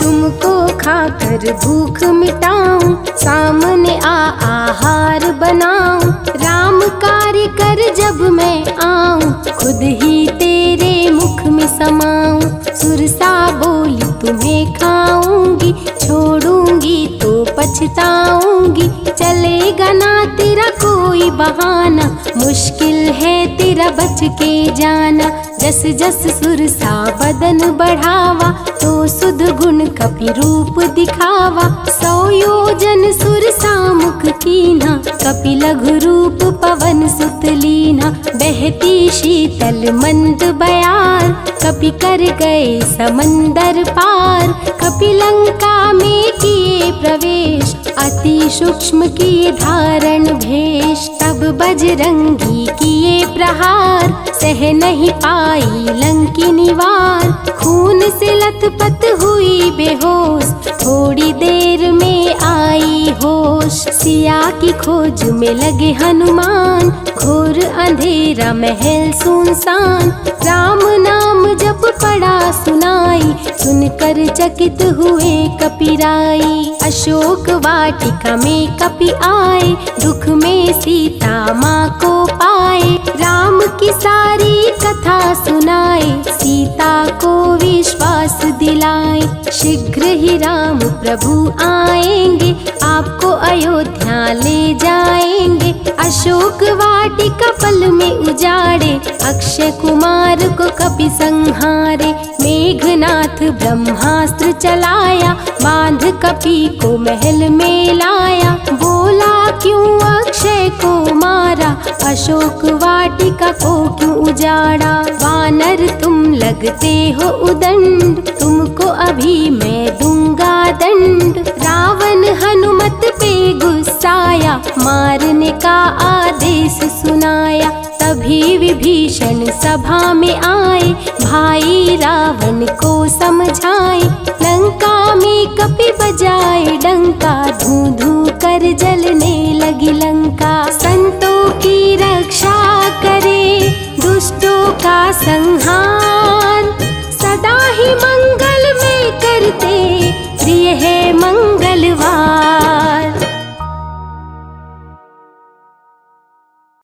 तुमको खाकर भूख मिटाऊं, सामने आहार बनाऊं। राम कार्य कर जब मैं आऊं, खुद ही तेरे मुख में समाऊं। सुरसा बोली तुम्हें खाऊंगी, छोड़ूंगी तो पछताऊंगी। चलेगा ना तेरा कोई बहाना, मुश्किल है तेरा बच के जाना। जस जस सुरसा बदन बढ़ावा, तो सुध गुण कपि रूप दिखावा। 100 योजन सुरसा मुख कीन्हा, कपि लघु रूप पवन सुत लीन्हा। जहाँ बहती शीतल मंद बयार। कपि कर गए समंदर पार, कपि लंका में किए प्रवेश, अति सूक्ष्म किए धारण भेष। तब बजरंगी किए प्रहार, सह नहीं पाई लंकिनी वार। खून से लथपथ हुई बेहोश, थोड़ी देर में आई होश। सिया की खोज में लगे हनुमान, घोर अंधेरा महल सुनसान। राम नाम जप पड़ा सुनाई, सुनकर चकित हुए कपिराई। अशोक वाटिका में कपि आए, दुख में सीता माँ को पाए। राम की सारी कथा सुनाए, सीता को विश्वास दिलाए। शीघ्र ही राम प्रभु आएंगे, आपको अयोध्या ले जाएंगे। अशोक वाटिका पल में उजाड़े, अक्षय कुमार को कपि संहारे। मेघनाथ ब्रह्मास्त्र चलाया, बांध कपि को महल में लाया। बोला क्यों अक्षय को मारा, अशोक वाटिका को क्यों उजाड़ा। वानर तुम लगते हो उदंड, तुमको अभी मैं दूंगा दंड। रावण हनुमत पे गुस्साया, मारने का आदेश सुनाया। तभी विभीषण सभा में आए, भाई रावण को समझाए। लंका में कपि बजाए डंका, धू धू कर जल